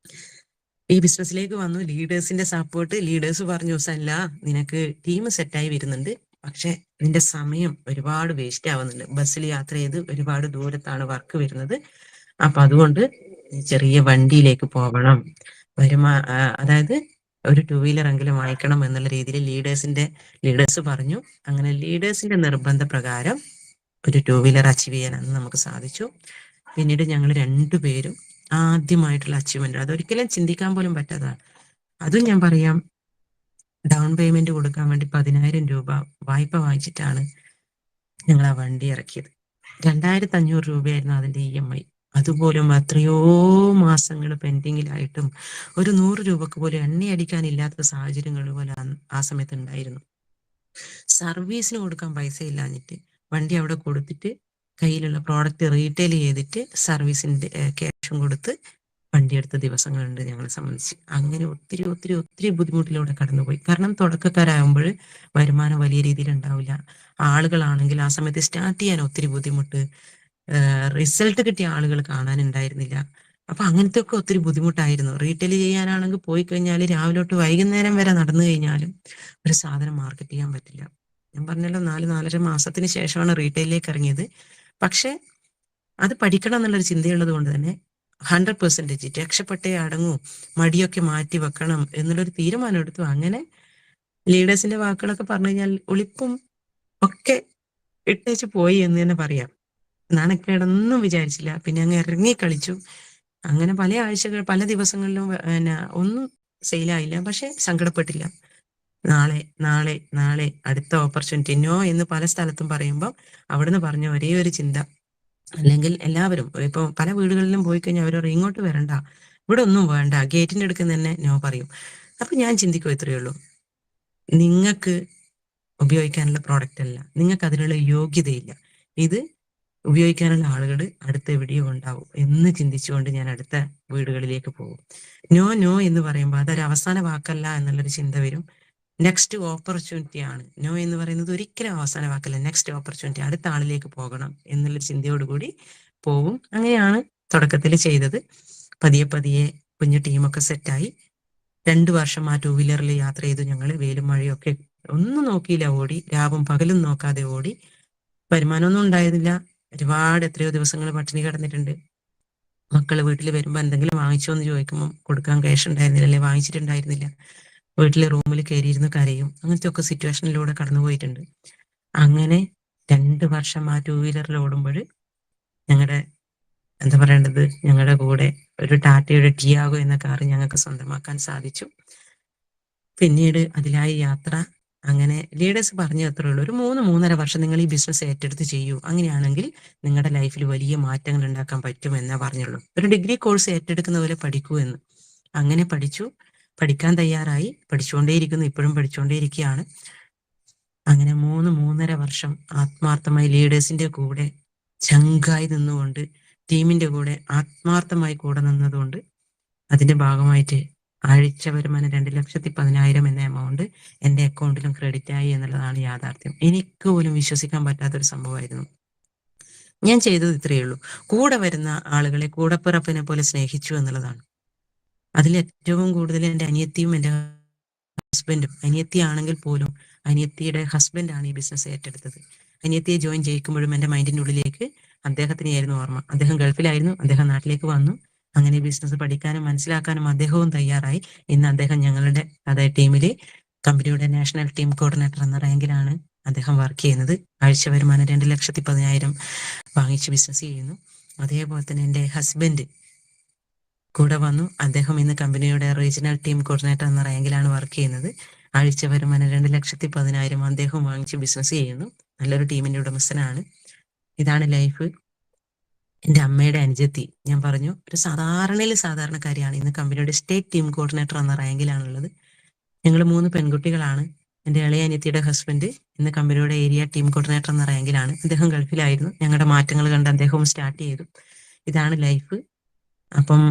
ഈ ബിസിനസ്സിലേക്ക് വന്നു. ലീഡേഴ്സിന്റെ സപ്പോർട്ട്. ലീഡേഴ്സ് പറഞ്ഞു, സല്ല നിനക്ക് ടീം സെറ്റായി വരുന്നുണ്ട്, പക്ഷെ നിന്റെ സമയം ഒരുപാട് വേസ്റ്റ് ആവുന്നുണ്ട്. ബസ്സിൽ യാത്ര ചെയ്ത് ഒരുപാട് ദൂരത്താണ് വർക്ക് വരുന്നത്. അപ്പൊ അതുകൊണ്ട് ചെറിയ വണ്ടിയിലേക്ക് പോകണം. അതായത് ഒരു 2 വീലർ എങ്കിലും വാങ്ങിക്കണം എന്നുള്ള രീതിയിൽ ലീഡേഴ്സ് പറഞ്ഞു. അങ്ങനെ ലീഡേഴ്സിന്റെ നിർബന്ധ പ്രകാരം ഒരു 2 വീലർ അച്ചീവ് ചെയ്യാൻ അന്ന് നമുക്ക് സാധിച്ചു. പിന്നീട് ഞങ്ങൾ രണ്ടുപേരും ആദ്യമായിട്ടുള്ള അച്ചീവ്മെന്റ്, അതൊരിക്കലും ചിന്തിക്കാൻ പോലും പറ്റാത്തതാണ്. അതും ഞാൻ പറയാം, ഡൗൺ പേയ്മെന്റ് കൊടുക്കാൻ വേണ്ടി 10,000 രൂപ വായ്പ വാങ്ങിച്ചിട്ടാണ് ഞങ്ങൾ ആ വണ്ടി ഇറക്കിയത്. 2,500 രൂപയായിരുന്നു അതിന്റെ EMI. അതുപോലും എത്രയോ മാസങ്ങൾ പെൻഡിങ്ങിലായിട്ടും ഒരു 100 രൂപക്ക് പോലും എണ്ണയടിക്കാനില്ലാത്ത സാഹചര്യങ്ങൾ പോലെ ആ സമയത്ത് ഉണ്ടായിരുന്നു. സർവീസിന് കൊടുക്കാൻ പൈസ ഇല്ലാഞ്ഞിട്ട് വണ്ടി അവിടെ കൊടുത്തിട്ട് കയ്യിലുള്ള പ്രോഡക്റ്റ് റീറ്റെയിൽ ചെയ്തിട്ട് സർവീസിന്റെ ക്യാഷും കൊടുത്ത് വണ്ടിയെടുത്ത ദിവസങ്ങളുണ്ട് ഞങ്ങളെ സംബന്ധിച്ച്. അങ്ങനെ ഒത്തിരി ഒത്തിരി ഒത്തിരി ബുദ്ധിമുട്ടിലൂടെ കടന്നുപോയി. കാരണം തുടക്കക്കാരാകുമ്പോൾ വരുമാനം വലിയ രീതിയിൽ ഉണ്ടാവില്ല. ആളുകളാണെങ്കിൽ ആ സമയത്ത് സ്റ്റാർട്ട് ചെയ്യാൻ ഒത്തിരി ബുദ്ധിമുട്ട്, റിസൾട്ട് കിട്ടിയ ആളുകൾ കാണാനുണ്ടായിരുന്നില്ല. അപ്പൊ അങ്ങനത്തെ ഒക്കെ ഒത്തിരി ബുദ്ധിമുട്ടായിരുന്നു. റീറ്റെയിൽ ചെയ്യാനാണെങ്കിൽ പോയി കഴിഞ്ഞാൽ രാവിലെ തൊട്ട് വൈകുന്നേരം വരെ നടന്നു കഴിഞ്ഞാലും ഒരു സാധനം മാർക്കറ്റ് ചെയ്യാൻ പറ്റില്ല. ഞാൻ പറഞ്ഞല്ലോ 4-4.5 മാസത്തിന് ശേഷമാണ് റീറ്റെയിലേക്ക് ഇറങ്ങിയത്. പക്ഷെ അത് പഠിക്കണം എന്നുള്ളൊരു ചിന്തയുള്ളത് കൊണ്ട് തന്നെ 100% രക്ഷപ്പെട്ടേ അടങ്ങൂ, മടിയൊക്കെ മാറ്റി വെക്കണം എന്നുള്ളൊരു തീരുമാനം എടുത്തു. അങ്ങനെ ലീഡേഴ്സിന്റെ വാക്കുകളൊക്കെ പറഞ്ഞു കഴിഞ്ഞാൽ ഒളിപ്പും ഒക്കെ ഇട്ടേച്ച് പോയി എന്ന് തന്നെ പറയാം. നാണക്കേടൊന്നും വിചാരിച്ചില്ല. പിന്നെ അങ്ങ് ഇറങ്ങി കളിച്ചു. അങ്ങനെ പല ആഴ്ചകൾ, പല ദിവസങ്ങളിലും ഒന്നും സെയിലായില്ല. പക്ഷെ സങ്കടപ്പെട്ടില്ല. നാളെ നാളെ നാളെ അടുത്ത ഓപ്പർച്യൂണിറ്റി, നോ എന്ന് പല സ്ഥലത്തും പറയുമ്പോൾ അവിടുന്ന് പറഞ്ഞ ഒരേ ഒരു ചിന്ത, അല്ലെങ്കിൽ എല്ലാവരും ഇപ്പൊ പല വീടുകളിലും പോയി കഴിഞ്ഞാൽ അവർ പറയും, ഇങ്ങോട്ട് വരണ്ട, ഇവിടെ ഒന്നും വേണ്ട, ഗേറ്റിന്റെ അടുത്ത് തന്നെ നോ പറയും. അപ്പൊ ഞാൻ ചിന്തിക്കും, ഇത്രയേ ഉള്ളൂ, നിങ്ങൾക്ക് ഉപയോഗിക്കാനുള്ള പ്രോഡക്റ്റ് അല്ല, നിങ്ങൾക്ക് അതിനുള്ള യോഗ്യതയില്ല, ഇത് ഉപയോഗിക്കാനുള്ള ആളുകൾ അടുത്ത എവിടെയോ ഉണ്ടാവും എന്ന് ചിന്തിച്ചുകൊണ്ട് ഞാൻ അടുത്ത വീടുകളിലേക്ക് പോകും. നോ നോ എന്ന് പറയുമ്പോൾ അതൊരു അവസാന വാക്കല്ല എന്നുള്ളൊരു ചിന്ത വരും. നെക്സ്റ്റ് ഓപ്പർച്യൂണിറ്റി ആണ്. നോ എന്ന് പറയുന്നത് ഒരിക്കലും അവസാന വാക്കല്ല, നെക്സ്റ്റ് ഓപ്പർച്യൂണിറ്റി, അടുത്ത ആളിലേക്ക് പോകണം എന്നുള്ളൊരു ചിന്തയോടുകൂടി പോവും. അങ്ങനെയാണ് തുടക്കത്തിൽ ചെയ്തത്. പതിയെ പതിയെ കുഞ്ഞു ടീമൊക്കെ സെറ്റായി 2 വർഷം ആ 2 വീലറിൽ യാത്ര ചെയ്തു ഞങ്ങൾ. വെയിലും മഴയൊക്കെ ഒന്നും നോക്കിയില്ല, ഓടി, രാവും പകലും നോക്കാതെ ഓടി. വരുമാനമൊന്നും ഉണ്ടായിരുന്നില്ല. ഒരുപാട് എത്രയോ ദിവസങ്ങൾ പട്ടിണി കിടന്നിട്ടുണ്ട്. മക്കള് വീട്ടിൽ വരുമ്പോ എന്തെങ്കിലും വാങ്ങിച്ചോ എന്ന് ചോദിക്കുമ്പോൾ കൊടുക്കാൻ ക്യാഷ് ഉണ്ടായിരുന്നില്ല, അല്ലെ വാങ്ങിച്ചിട്ടുണ്ടായിരുന്നില്ല. വീട്ടിലെ റൂമിൽ കയറിയിരുന്ന് കരയും. അങ്ങനത്തെ ഒക്കെ സിറ്റുവേഷനിലൂടെ കടന്നുപോയിട്ടുണ്ട്. അങ്ങനെ 2 വർഷം ആ 2 വീലറിൽ ഓടുമ്പോൾ ഞങ്ങളുടെ എന്താ പറയേണ്ടത്, ഞങ്ങളുടെ കൂടെ ഒരു ടാറ്റയുടെ ടിയാഗോ എന്ന കാർ ഞങ്ങൾക്ക് സ്വന്തമാക്കാൻ സാധിച്ചു. പിന്നീട് അതിലായി യാത്ര. അങ്ങനെ ലീഡേഴ്സ് പറഞ്ഞു അത്രേ ഉള്ളൂ, ഒരു 3-3.5 വർഷം നിങ്ങൾ ഈ ബിസിനസ് ഏറ്റെടുത്ത് ചെയ്യൂ, അങ്ങനെയാണെങ്കിൽ നിങ്ങളുടെ ലൈഫിൽ വലിയ മാറ്റങ്ങൾ ഉണ്ടാക്കാൻ പറ്റുമെന്നാ പറഞ്ഞുള്ളൂ. ഒരു ഡിഗ്രി കോഴ്സ് ഏറ്റെടുക്കുന്ന പോലെ പഠിക്കൂ എന്ന്. അങ്ങനെ പഠിച്ചു, പഠിക്കാൻ തയ്യാറായി, പഠിച്ചുകൊണ്ടേയിരിക്കുന്നു, ഇപ്പോഴും പഠിച്ചുകൊണ്ടേയിരിക്കുകയാണ്. അങ്ങനെ 3-3.5 വർഷം ആത്മാർത്ഥമായി ലീഡേഴ്സിന്റെ കൂടെ ചങ്കായി നിന്നുകൊണ്ട്, ടീമിന്റെ കൂടെ ആത്മാർത്ഥമായി കൂടെ നിന്നതുകൊണ്ട് അതിന്റെ ഭാഗമായിട്ട് ആഴ്ച വരുമാനം 2,10,000 എന്ന എമൗണ്ട് എന്റെ അക്കൗണ്ടിലും ക്രെഡിറ്റ് ആയി എന്നുള്ളതാണ് യാഥാർത്ഥ്യം. എനിക്ക് പോലും വിശ്വസിക്കാൻ പറ്റാത്തൊരു സംഭവമായിരുന്നു. ഞാൻ ചെയ്തത് ഇത്രയേ ഉള്ളൂ, കൂടെ വരുന്ന ആളുകളെ കൂടപ്പിറപ്പിനെ പോലെ സ്നേഹിച്ചു എന്നുള്ളതാണ്. അതിൽ ഏറ്റവും കൂടുതൽ എൻ്റെ അനിയത്തിയും എൻ്റെ ഹസ്ബൻഡും. അനിയത്തി ആണെങ്കിൽ പോലും അനിയത്തിയുടെ ഹസ്ബൻഡാണ് ഈ ബിസിനസ് ഏറ്റെടുത്തത്. അനിയത്തിയെ ജോയിൻ ചെയ്യിക്കുമ്പോഴും എൻ്റെ മൈൻഡിൻ്റെ ഉള്ളിലേക്ക് അദ്ദേഹത്തിനെയായിരുന്നു ഓർമ്മ. അദ്ദേഹം ഗൾഫിലായിരുന്നു, അദ്ദേഹം നാട്ടിലേക്ക് വന്നു. അങ്ങനെ ബിസിനസ് പഠിക്കാനും മനസ്സിലാക്കാനും അദ്ദേഹവും തയ്യാറായി. ഇന്ന് അദ്ദേഹം ഞങ്ങളുടെ അതായത് ടീമില് കമ്പനിയുടെ നാഷണൽ ടീം കോർഡിനേറ്റർ എന്ന റാങ്കിലാണ് അദ്ദേഹം വർക്ക് ചെയ്യുന്നത്. ആഴ്ച വരുമാനം 2,10,000 വാങ്ങിച്ച് ബിസിനസ് ചെയ്യുന്നു. അതേപോലെ തന്നെ എൻ്റെ ഹസ്ബൻഡ് കൂടെ വന്നു. അദ്ദേഹം ഇന്ന് കമ്പനിയുടെ റീജിയണൽ ടീം കോർഡിനേറ്റർ എന്ന റാങ്കിലാണ് വർക്ക് ചെയ്യുന്നത്. ആഴ്ച വരുമാനം 2,10,000 അദ്ദേഹം വാങ്ങിച്ച് ബിസിനസ് ചെയ്യുന്നു. നല്ലൊരു ടീമിന്റെ ഉടമസ്ഥനാണ്. ഇതാണ് ലൈഫ്. എൻ്റെ അമ്മയുടെ അനുജത്തി, ഞാൻ പറഞ്ഞു, ഒരു സാധാരണക്കാരിയാണ്. ഇന്ന് കമ്പനിയുടെ സ്റ്റേറ്റ് ടീം കോർഡിനേറ്റർ എന്ന റാങ്കിലാണുള്ളത്. ഞങ്ങൾ 3 പെൺകുട്ടികളാണ്. എൻ്റെ ഇളയ അനിയത്തിയുടെ ഹസ്ബൻഡ് ഇന്ന് കമ്പനിയുടെ ഏരിയ ടീം കോർഡിനേറ്റർ എന്ന റാങ്കിലാണ്. അദ്ദേഹം ഗൾഫിലായിരുന്നു. ഞങ്ങളുടെ മാറ്റങ്ങൾ കണ്ട് അദ്ദേഹവും സ്റ്റാർട്ട് ചെയ്തു. ഇതാണ് ലൈഫ്. അപ്പം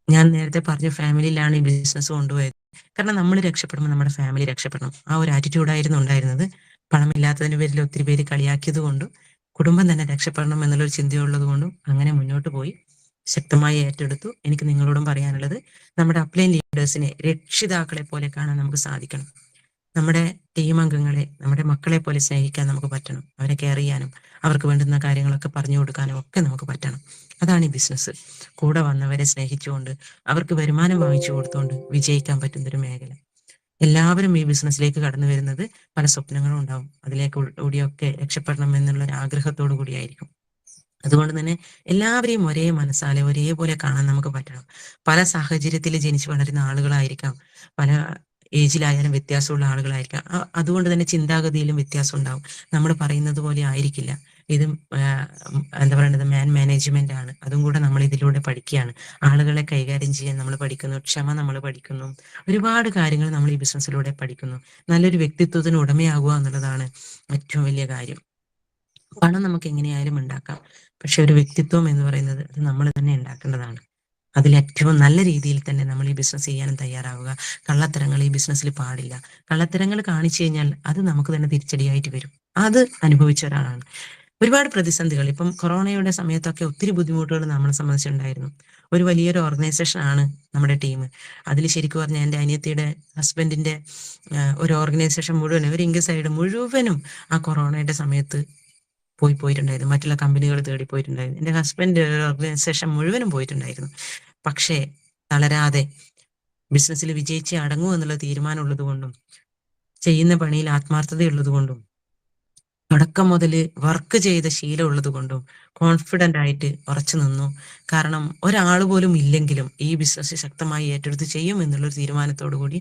ഞാൻ നേരത്തെ പറഞ്ഞ ഫാമിലിയിലാണ് ഈ ബിസിനസ് കൊണ്ടുപോയത്. കാരണം നമ്മൾ രക്ഷപ്പെടുമ്പോൾ നമ്മുടെ ഫാമിലി രക്ഷപ്പെടണം. ആ ഒരു ആറ്റിറ്റ്യൂഡായിരുന്നു ഉണ്ടായിരുന്നത്. പണമില്ലാത്തതിന്റെ പേരിൽ ഒത്തിരി പേര് കളിയാക്കിയത് കൊണ്ടും കുടുംബം തന്നെ രക്ഷപ്പെടണം എന്നുള്ളൊരു ചിന്തയുള്ളത് കൊണ്ടും അങ്ങനെ മുന്നോട്ട് പോയി ശക്തമായി ഏറ്റെടുത്തു. എനിക്ക് നിങ്ങളോടും പറയാനുള്ളത്, നമ്മുടെ അപ്ലൈൻ ലീഡേഴ്സിനെ രക്ഷിതാക്കളെ പോലെ കാണാൻ നമുക്ക് സാധിക്കണം. നമ്മുടെ ടീം അംഗങ്ങളെ, നമ്മുടെ മക്കളെ പോലെ സ്നേഹിക്കാൻ നമുക്ക് പറ്റണം. അവരെ കെയർ ചെയ്യാനും അവർക്ക് വേണ്ടുന്ന കാര്യങ്ങളൊക്കെ പറഞ്ഞു കൊടുക്കാനും ഒക്കെ നമുക്ക് പറ്റണം. അതാണ് ഈ ബിസിനസ്. കൂടെ വന്നവരെ സ്നേഹിച്ചുകൊണ്ട് അവർക്ക് വരുമാനം വാങ്ങിച്ചു കൊടുത്തുകൊണ്ട് വിജയിക്കാൻ പറ്റുന്നൊരു മേഖല. എല്ലാവരും ഈ ബിസിനസ്സിലേക്ക് കടന്നു വരുന്നത് പല സ്വപ്നങ്ങളും ഉണ്ടാവും. അതിലേക്ക് കൂടിയൊക്കെ രക്ഷപ്പെടണം എന്നുള്ള ഒരു ആഗ്രഹത്തോടു കൂടിയായിരിക്കും. അതുകൊണ്ട് തന്നെ എല്ലാവരെയും ഒരേ മനസ്സാലെ ഒരേപോലെ കാണാൻ നമുക്ക് പറ്റണം. പല സാഹചര്യത്തിൽ ജനിച്ചു വളരുന്ന ആളുകളായിരിക്കാം, പല ഏജിലായാലും വ്യത്യാസമുള്ള ആളുകളായിരിക്കാം. അതുകൊണ്ട് തന്നെ ചിന്താഗതിയിലും വ്യത്യാസം ഉണ്ടാവും. നമ്മൾ പറയുന്നത് പോലെ ആയിരിക്കില്ല. ഇതും എന്താ പറയുന്നത്, മാനേജ്മെന്റ് ആണ്. അതും കൂടെ നമ്മൾ ഇതിലൂടെ പഠിക്കുകയാണ്. ആളുകളെ കൈകാര്യം ചെയ്യാൻ നമ്മൾ പഠിക്കുന്നു, ക്ഷമ നമ്മൾ പഠിക്കുന്നു, ഒരുപാട് കാര്യങ്ങൾ നമ്മൾ ഈ ബിസിനസ്സിലൂടെ പഠിക്കുന്നു. നല്ലൊരു വ്യക്തിത്വത്തിന് ഉടമയാകുക എന്നുള്ളതാണ് ഏറ്റവും വലിയ കാര്യം. പണം നമുക്ക് എങ്ങനെയായാലും ഉണ്ടാക്കാം, പക്ഷെ ഒരു വ്യക്തിത്വം എന്ന് പറയുന്നത് അത് നമ്മൾ തന്നെ ഉണ്ടാക്കേണ്ടതാണ്. അതിൽ ഏറ്റവും നല്ല രീതിയിൽ തന്നെ നമ്മൾ ഈ ബിസിനസ് ചെയ്യാനും തയ്യാറാവുക. കള്ളത്തരങ്ങൾ ഈ ബിസിനസ്സിൽ പാടില്ല. കള്ളത്തരങ്ങൾ കാണിച്ചു കഴിഞ്ഞാൽ അത് നമുക്ക് തന്നെ തിരിച്ചടിയായിട്ട് വരും. അത് അനുഭവിച്ച ഒരാളാണ്. ഒരുപാട് പ്രതിസന്ധികൾ, ഇപ്പം കൊറോണയുടെ സമയത്തൊക്കെ ഒത്തിരി ബുദ്ധിമുട്ടുകൾ നമ്മളെ സംബന്ധിച്ചുണ്ടായിരുന്നു. ഒരു വലിയൊരു ഓർഗനൈസേഷൻ ആണ് നമ്മുടെ ടീം. അതിൽ ശരിക്കും പറഞ്ഞാൽ എൻ്റെ അനിയത്തിയുടെ ഹസ്ബൻഡിന്റെ ഒരു ഓർഗനൈസേഷൻ മുഴുവനും, ഒരു ഇംഗ്ലീഷ് സൈഡ് മുഴുവനും ആ കൊറോണയുടെ സമയത്ത് പോയിട്ടുണ്ടായിരുന്നു. മറ്റുള്ള കമ്പനികൾ തേടി പോയിട്ടുണ്ടായിരുന്നു. എൻ്റെ ഹസ്ബൻഡ് ഓർഗനൈസേഷൻ മുഴുവനും പോയിട്ടുണ്ടായിരുന്നു. പക്ഷേ തളരാതെ ബിസിനസ്സിൽ വിജയിച്ച് അടങ്ങൂ എന്നുള്ള തീരുമാനമുള്ളത് കൊണ്ടും ചെയ്യുന്ന പണിയിൽ ആത്മാർത്ഥതയുള്ളത് കൊണ്ടും തുടക്കം മുതൽ വർക്ക് ചെയ്ത ശീലം ഉള്ളത് കൊണ്ടും കോൺഫിഡന്റ് ആയിട്ട് ഉറച്ചു നിന്നു. കാരണം ഒരാൾ പോലും ഇല്ലെങ്കിലും ഈ ബിസിനസ് ശക്തമായി ഏറ്റെടുത്ത് ചെയ്യും എന്നുള്ളൊരു തീരുമാനത്തോടു കൂടി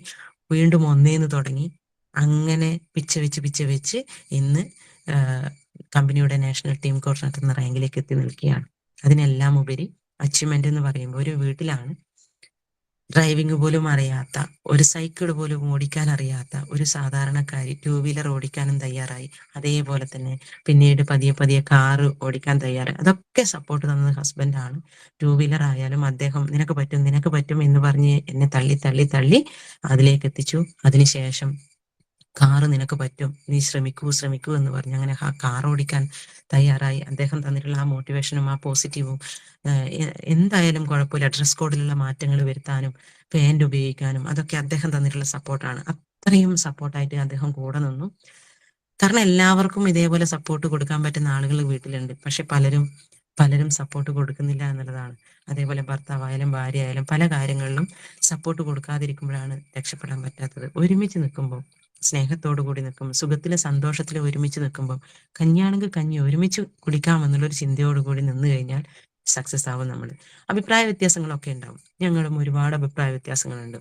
വീണ്ടും ഒന്നേന്ന് തുടങ്ങി. അങ്ങനെ പിച്ച വെച്ച് ഇന്ന് കമ്പനിയുടെ നാഷണൽ ടീം കോർഡിനേറ്റർ എന്ന റാങ്കിലേക്ക് എത്തി നിൽക്കുകയാണ്. അതിനെല്ലാം ഉപരി അച്ചീവ്മെന്റ് എന്ന് പറയുമ്പോൾ ഒരു വീട്ടിലാണ് ഡ്രൈവിംഗ് പോലും അറിയാത്ത, ഒരു സൈക്കിൾ പോലും ഓടിക്കാൻ അറിയാത്ത ഒരു സാധാരണക്കാരി 2 വീലർ ഓടിക്കാനും തയ്യാറായി. അതേപോലെ തന്നെ പിന്നീട് പതിയെ കാറ് ഓടിക്കാൻ തയ്യാറായി. അതൊക്കെ സപ്പോർട്ട് തന്നത് ഹസ്ബൻഡാണ്. 2 വീലർ ആയാലും അദ്ദേഹം നിനക്ക് പറ്റും എന്ന് പറഞ്ഞ് എന്നെ തള്ളി അതിലേക്ക് എത്തിച്ചു. അതിനുശേഷം കാറ് നിനക്ക് പറ്റും, നീ ശ്രമിക്കൂ എന്ന് പറഞ്ഞ് അങ്ങനെ ആ കാർ ഓടിക്കാൻ തയ്യാറായി. അദ്ദേഹം തന്നിട്ടുള്ള ആ മോട്ടിവേഷനും ആ പോസിറ്റീവും എന്തായാലും കുഴപ്പമില്ല, ഡ്രസ് കോഡിലുള്ള മാറ്റങ്ങൾ വരുത്താനും പാന്റ് ഉപയോഗിക്കാനും അതൊക്കെ അദ്ദേഹം തന്നിട്ടുള്ള സപ്പോർട്ടാണ്. അത്രയും സപ്പോർട്ടായിട്ട് അദ്ദേഹം കൂടെ നിന്നു. കാരണം എല്ലാവർക്കും ഇതേപോലെ സപ്പോർട്ട് കൊടുക്കാൻ പറ്റുന്ന ആളുകൾ വീട്ടിലുണ്ട്. പക്ഷെ പലരും സപ്പോർട്ട് കൊടുക്കുന്നില്ല എന്നുള്ളതാണ്. അതേപോലെ ഭർത്താവായാലും ഭാര്യ ആയാലും പല കാര്യങ്ങളിലും സപ്പോർട്ട് കൊടുക്കാതിരിക്കുമ്പോഴാണ് രക്ഷപ്പെടാൻ പറ്റാത്തത്. ഒരുമിച്ച് നിൽക്കുമ്പോൾ, സ്നേഹത്തോടു കൂടി നിൽക്കുമ്പോൾ, സുഖത്തിലും സന്തോഷത്തിലും ഒരുമിച്ച് നിൽക്കുമ്പോൾ, കഞ്ഞിയാണെങ്കിൽ കഞ്ഞി ഒരുമിച്ച് കുടിക്കാമെന്നുള്ളൊരു ചിന്തയോടുകൂടി നിന്ന് കഴിഞ്ഞാൽ സക്സസ് ആവും നമ്മൾ. അഭിപ്രായ വ്യത്യാസങ്ങളൊക്കെ ഉണ്ടാവും. ഞങ്ങളും ഒരുപാട് അഭിപ്രായ വ്യത്യാസങ്ങളുണ്ട്.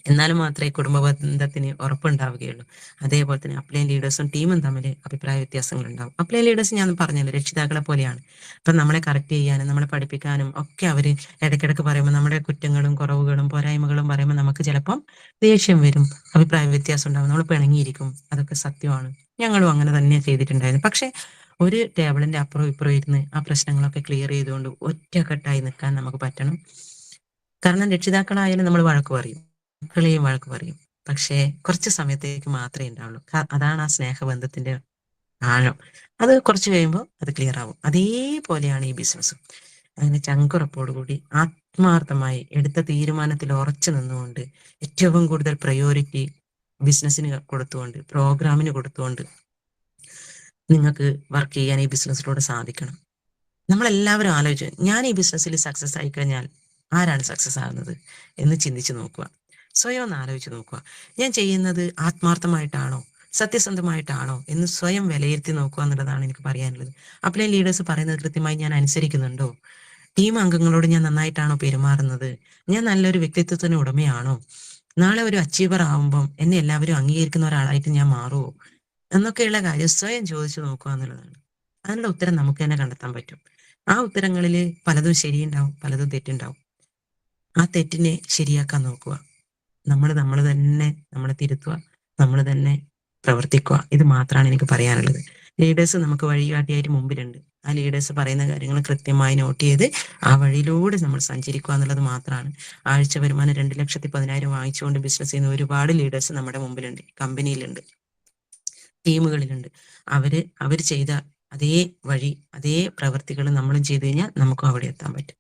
എന്നാലും മാത്രമേ കുടുംബ ബന്ധത്തിന് ഉറപ്പുണ്ടാവുകയുള്ളൂ. അതേപോലെ തന്നെ അപ്ലൈൻ ലീഡേഴ്സും ടീമും തമ്മിൽ അഭിപ്രായ വ്യത്യാസങ്ങൾ ഉണ്ടാവും. അപ്ലൈൻ ലീഡേഴ്സ് ഞാൻ പറഞ്ഞല്ലോ, രക്ഷിതാക്കളെ പോലെയാണ്. അപ്പൊ നമ്മളെ കറക്റ്റ് ചെയ്യാനും നമ്മളെ പഠിപ്പിക്കാനും ഒക്കെ അവര് ഇടയ്ക്കിടയ്ക്ക് പറയുമ്പോൾ നമ്മുടെ കുറ്റങ്ങളും കുറവുകളും പോരായ്മകളും പറയുമ്പോൾ നമുക്ക് ചിലപ്പം ദേഷ്യം വരും, അഭിപ്രായ വ്യത്യാസം ഉണ്ടാവും, നമ്മൾ പിണങ്ങിയിരിക്കും. അതൊക്കെ സത്യമാണ്. ഞങ്ങളും അങ്ങനെ തന്നെ ചെയ്തിട്ടുണ്ടായിരുന്നു. പക്ഷെ ഒരു ടേബിളിന്റെ അപ്പുറം ഇപ്പുറം ഇരുന്ന് ആ പ്രശ്നങ്ങളൊക്കെ ക്ലിയർ ചെയ്തുകൊണ്ട് ഒറ്റക്കെട്ടായി നിൽക്കാൻ നമുക്ക് പറ്റണം. കാരണം രക്ഷിതാക്കളായാലും നമ്മൾ വഴക്ക് പറയും, മക്കളെയും വഴക്ക് പറയും. പക്ഷേ കുറച്ച് സമയത്തേക്ക് മാത്രമേ ഉണ്ടാവുള്ളൂ. അതാണ് ആ സ്നേഹബന്ധത്തിന്റെ ആഴം. അത് കുറച്ച് കഴിയുമ്പോൾ അത് ക്ലിയർ ആവും. അതേപോലെയാണ് ഈ ബിസിനസ്സും. അങ്ങനെ ചങ്കുറപ്പോടുകൂടി ആത്മാർത്ഥമായി എടുത്ത തീരുമാനത്തിൽ ഉറച്ചു നിന്നുകൊണ്ട് ഏറ്റവും കൂടുതൽ പ്രയോറിറ്റി ബിസിനസ്സിന് കൊടുത്തുകൊണ്ട്, പ്രോഗ്രാമിന് കൊടുത്തുകൊണ്ട് നിങ്ങൾക്ക് വർക്ക് ചെയ്യാൻ ഈ ബിസിനസ്സിലൂടെ സാധിക്കണം. നമ്മളെല്ലാവരും ആലോചിച്ചു, ഞാൻ ഈ ബിസിനസ്സിൽ സക്സസ് ആയി കഴിഞ്ഞാൽ ആരാണ് സക്സസ് ആകുന്നത് എന്ന് ചിന്തിച്ചു നോക്കുക. സ്വയം ഒന്ന് ആലോചിച്ച് നോക്കുക. ഞാൻ ചെയ്യുന്നത് ആത്മാർത്ഥമായിട്ടാണോ സത്യസന്ധമായിട്ടാണോ എന്ന് സ്വയം വിലയിരുത്തി നോക്കുക എന്നുള്ളതാണ് എനിക്ക് പറയാനുള്ളത്. അപ്ലൈൻ ലീഡേഴ്സ് പറയുന്നത് കൃത്യമായി ഞാൻ അനുസരിക്കുന്നുണ്ടോ? ടീം അംഗങ്ങളോട് ഞാൻ നന്നായിട്ടാണോ പെരുമാറുന്നത്? ഞാൻ നല്ലൊരു വ്യക്തിത്വത്തിന് ഉടമയാണോ? നാളെ ഒരു അച്ചീവർ ആവുമ്പം എന്നെ എല്ലാവരും അംഗീകരിക്കുന്ന ഒരാളായിട്ട് ഞാൻ മാറുമോ എന്നൊക്കെയുള്ള കാര്യം സ്വയം ചോദിച്ചു നോക്കുക എന്നുള്ളതാണ്. അതിനുള്ള ഉത്തരം നമുക്ക് തന്നെ കണ്ടെത്താൻ പറ്റും. ആ ഉത്തരങ്ങളിൽ പലതും ശരിയുണ്ടാവും, പലതും തെറ്റുണ്ടാവും. ആ തെറ്റിനെ ശരിയാക്കാൻ നോക്കുക. നമ്മൾ തന്നെ നമ്മളെ തിരുത്തുക, നമ്മൾ തന്നെ പ്രവർത്തിക്കുക. ഇത് മാത്രമാണ് എനിക്ക് പറയാനുള്ളത്. ലീഡേഴ്സ് നമുക്ക് വഴികാട്ടിയായിട്ട് മുമ്പിലുണ്ട്. ആ ലീഡേഴ്സ് പറയുന്ന കാര്യങ്ങൾ കൃത്യമായി നോട്ട് ചെയ്ത് ആ വഴിയിലൂടെ നമ്മൾ സഞ്ചരിക്കുക എന്നുള്ളത് മാത്രമാണ്. ആഴ്ച വരുമാനം 2,10,000 വാങ്ങിച്ചുകൊണ്ട് ബിസിനസ് ചെയ്യുന്ന ഒരുപാട് ലീഡേഴ്സ് നമ്മുടെ മുമ്പിലുണ്ട്, കമ്പനിയിലുണ്ട്, ടീമുകളിലുണ്ട്. അവര് ചെയ്ത അതേ വഴി, അതേ പ്രവൃത്തികൾ നമ്മളും ചെയ്തു കഴിഞ്ഞാൽ നമുക്കും അവിടെ എത്താൻ പറ്റും.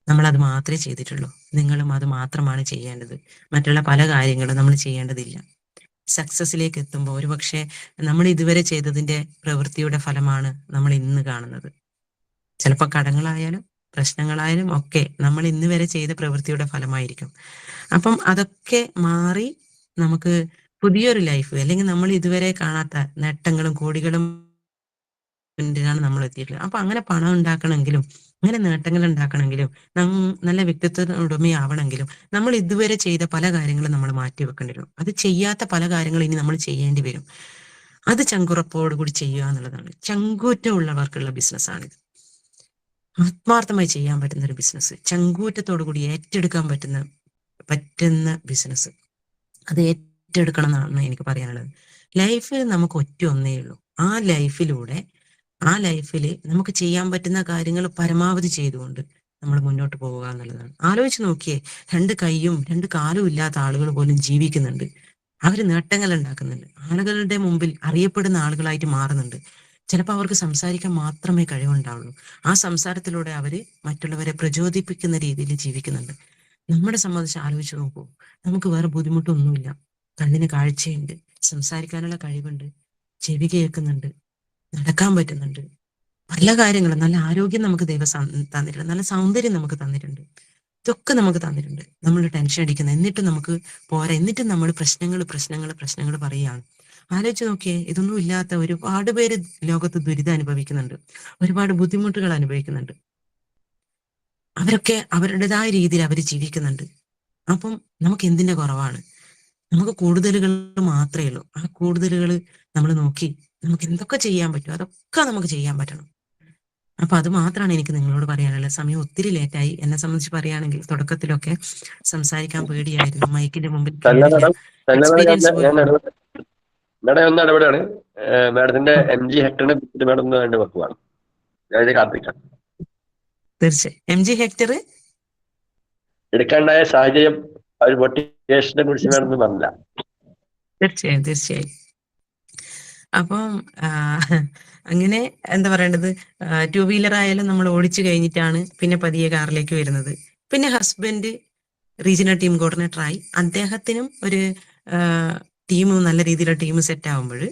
നമ്മളത് മാത്രമേ ചെയ്തിട്ടുള്ളൂ. നിങ്ങളും അത് മാത്രമാണ് ചെയ്യേണ്ടത്. മറ്റുള്ള പല കാര്യങ്ങളും നമ്മൾ ചെയ്യേണ്ടതില്ല. സക്സസിലേക്ക് എത്തുമ്പോൾ ഒരുപക്ഷെ നമ്മൾ ഇതുവരെ ചെയ്തതിന്റെ പ്രവൃത്തിയുടെ ഫലമാണ് നമ്മൾ ഇന്ന് കാണുന്നത്. ചിലപ്പോൾ കടങ്ങളായാലും പ്രശ്നങ്ങളായാലും ഒക്കെ നമ്മൾ ഇന്ന് വരെ ചെയ്ത പ്രവൃത്തിയുടെ ഫലമായിരിക്കും. അപ്പം അതൊക്കെ മാറി നമുക്ക് പുതിയൊരു ലൈഫ്, അല്ലെങ്കിൽ നമ്മൾ ഇതുവരെ കാണാത്ത നേട്ടങ്ങളും കോടികളും ാണ് നമ്മൾ എത്തിയിട്ടുള്ളത്. അപ്പൊ അങ്ങനെ പണം ഉണ്ടാക്കണമെങ്കിലും അങ്ങനെ നേട്ടങ്ങൾ ഉണ്ടാക്കണമെങ്കിലും നല്ല വ്യക്തിത്വ ഉടമയാവണമെങ്കിലും നമ്മൾ ഇതുവരെ ചെയ്ത പല കാര്യങ്ങളും നമ്മൾ മാറ്റി വെക്കേണ്ടി വരും. അത് ചെയ്യാത്ത പല കാര്യങ്ങളും ഇനി നമ്മൾ ചെയ്യേണ്ടി വരും. അത് ചങ്കുറപ്പോടുകൂടി ചെയ്യുക എന്നുള്ളതാണ്. ചങ്കൂറ്റമുള്ളവർക്കുള്ള ബിസിനസ്സാണിത്. ആത്മാർത്ഥമായി ചെയ്യാൻ പറ്റുന്ന ഒരു ബിസിനസ്, ചങ്കൂറ്റത്തോടു കൂടി ഏറ്റെടുക്കാൻ പറ്റുന്ന ബിസിനസ്, അത് ഏറ്റെടുക്കണം എന്നാണ് എനിക്ക് പറയാനുള്ളത്. ലൈഫിൽ നമുക്ക് ഒന്നേ ഉള്ളൂ. ആ ലൈഫിൽ നമുക്ക് ചെയ്യാൻ പറ്റുന്ന കാര്യങ്ങൾ പരമാവധി ചെയ്തുകൊണ്ട് നമ്മൾ മുന്നോട്ട് പോവുക എന്നുള്ളതാണ്. ആലോചിച്ച് നോക്കിയേ, 2 കൈയും 2 കാലും ഇല്ലാത്ത ആളുകൾ പോലും ജീവിക്കുന്നുണ്ട്. അവര് നേട്ടങ്ങൾ ഉണ്ടാക്കുന്നുണ്ട്. ആളുകളുടെ മുമ്പിൽ അറിയപ്പെടുന്ന ആളുകളായിട്ട് മാറുന്നുണ്ട്. ചിലപ്പോൾ അവർക്ക് സംസാരിക്കാൻ മാത്രമേ കഴിവുണ്ടാവുള്ളൂ. ആ സംസാരത്തിലൂടെ അവര് മറ്റുള്ളവരെ പ്രചോദിപ്പിക്കുന്ന രീതിയിൽ ജീവിക്കുന്നുണ്ട്. നമ്മളെ സംബന്ധിച്ച് ആലോചിച്ച് നോക്കൂ. നമുക്ക് വേറെ ബുദ്ധിമുട്ടൊന്നുമില്ല. കണ്ണിന് കാഴ്ചയുണ്ട്, സംസാരിക്കാനുള്ള കഴിവുണ്ട്, ചെവി കേൾക്കുന്നുണ്ട്, നടക്കാൻ പറ്റുന്നുണ്ട്, പല കാര്യങ്ങളും, നല്ല ആരോഗ്യം നമുക്ക് ദൈവം തന്നിട്ടുണ്ട്, നല്ല സൗന്ദര്യം നമുക്ക് തന്നിട്ടുണ്ട്. ഇതൊക്കെ നമുക്ക് തന്നിട്ടുണ്ട്. നമ്മൾ ടെൻഷൻ അടിക്കുന്നത് എന്നിട്ടും നമുക്ക് പോരാ, എന്നിട്ടും നമ്മൾ പ്രശ്നങ്ങൾ പറയുകയാണ്. ആലോചിച്ച് നോക്കിയേ, ഇതൊന്നും ഇല്ലാത്ത ഒരുപാട് പേര് ലോകത്ത് ദുരിതം അനുഭവിക്കുന്നുണ്ട്, ഒരുപാട് ബുദ്ധിമുട്ടുകൾ അനുഭവിക്കുന്നുണ്ട്. അവരൊക്കെ അവരുടേതായ രീതിയിൽ അവർ ജീവിക്കുന്നുണ്ട്. അപ്പം നമുക്ക് എന്തിന്റെ കുറവാണ്? നമുക്ക് കൂടുതലുകൾ മാത്രമേ ഉള്ളൂ. ആ കൂടുതലുകൾ നമ്മൾ നോക്കി നമുക്ക് എന്തൊക്കെ ചെയ്യാൻ പറ്റും അതൊക്കെ നമുക്ക് ചെയ്യാൻ പറ്റണം. അപ്പൊ അത് മാത്രമാണ് എനിക്ക് നിങ്ങളോട് പറയാനുള്ളത്. സമയം ഒത്തിരി ലേറ്റായി. എന്നെ സംബന്ധിച്ച് പറയുകയാണെങ്കിൽ തുടക്കത്തിലൊക്കെ സംസാരിക്കാൻ പേടിയായിരുന്നു, മൈക്കിന്റെ മുമ്പിൽ എക്സ്പീരിയൻസ് ഒന്ന് ഇടപെടാണ്. മാഡത്തിന്റെ MG ഹെക്ടറിനെ കുറിച്ചിട്ട് മാഡം ഒന്ന് വേണ്ടി വെക്കുവാണ്. ഞാൻ കാത്തിരിക്കാം. തീർച്ചയായും. MG ഹെക്ടർ എടുക്കാണ്ടായ സാഹചര്യം, ഒരു മോട്ടിവേഷനെ കുറിച്ച് മാഡം ഒന്നും പറഞ്ഞില്ല. തീർച്ചയായും. അപ്പം അങ്ങനെ എന്താ പറയേണ്ടത്, 2 വീലർ ആയാലും നമ്മൾ ഓടിച്ചു കഴിഞ്ഞിട്ടാണ് പിന്നെ പതിയെ കാറിലേക്ക് വരുന്നത്. പിന്നെ ഹസ്ബൻഡ് റീജിയണൽ ടീം കോർഡിനേറ്ററായി. അദ്ദേഹത്തിനും ഒരു നല്ല രീതിയിലുള്ള ടീം സെറ്റ് ആവുമ്പോൾ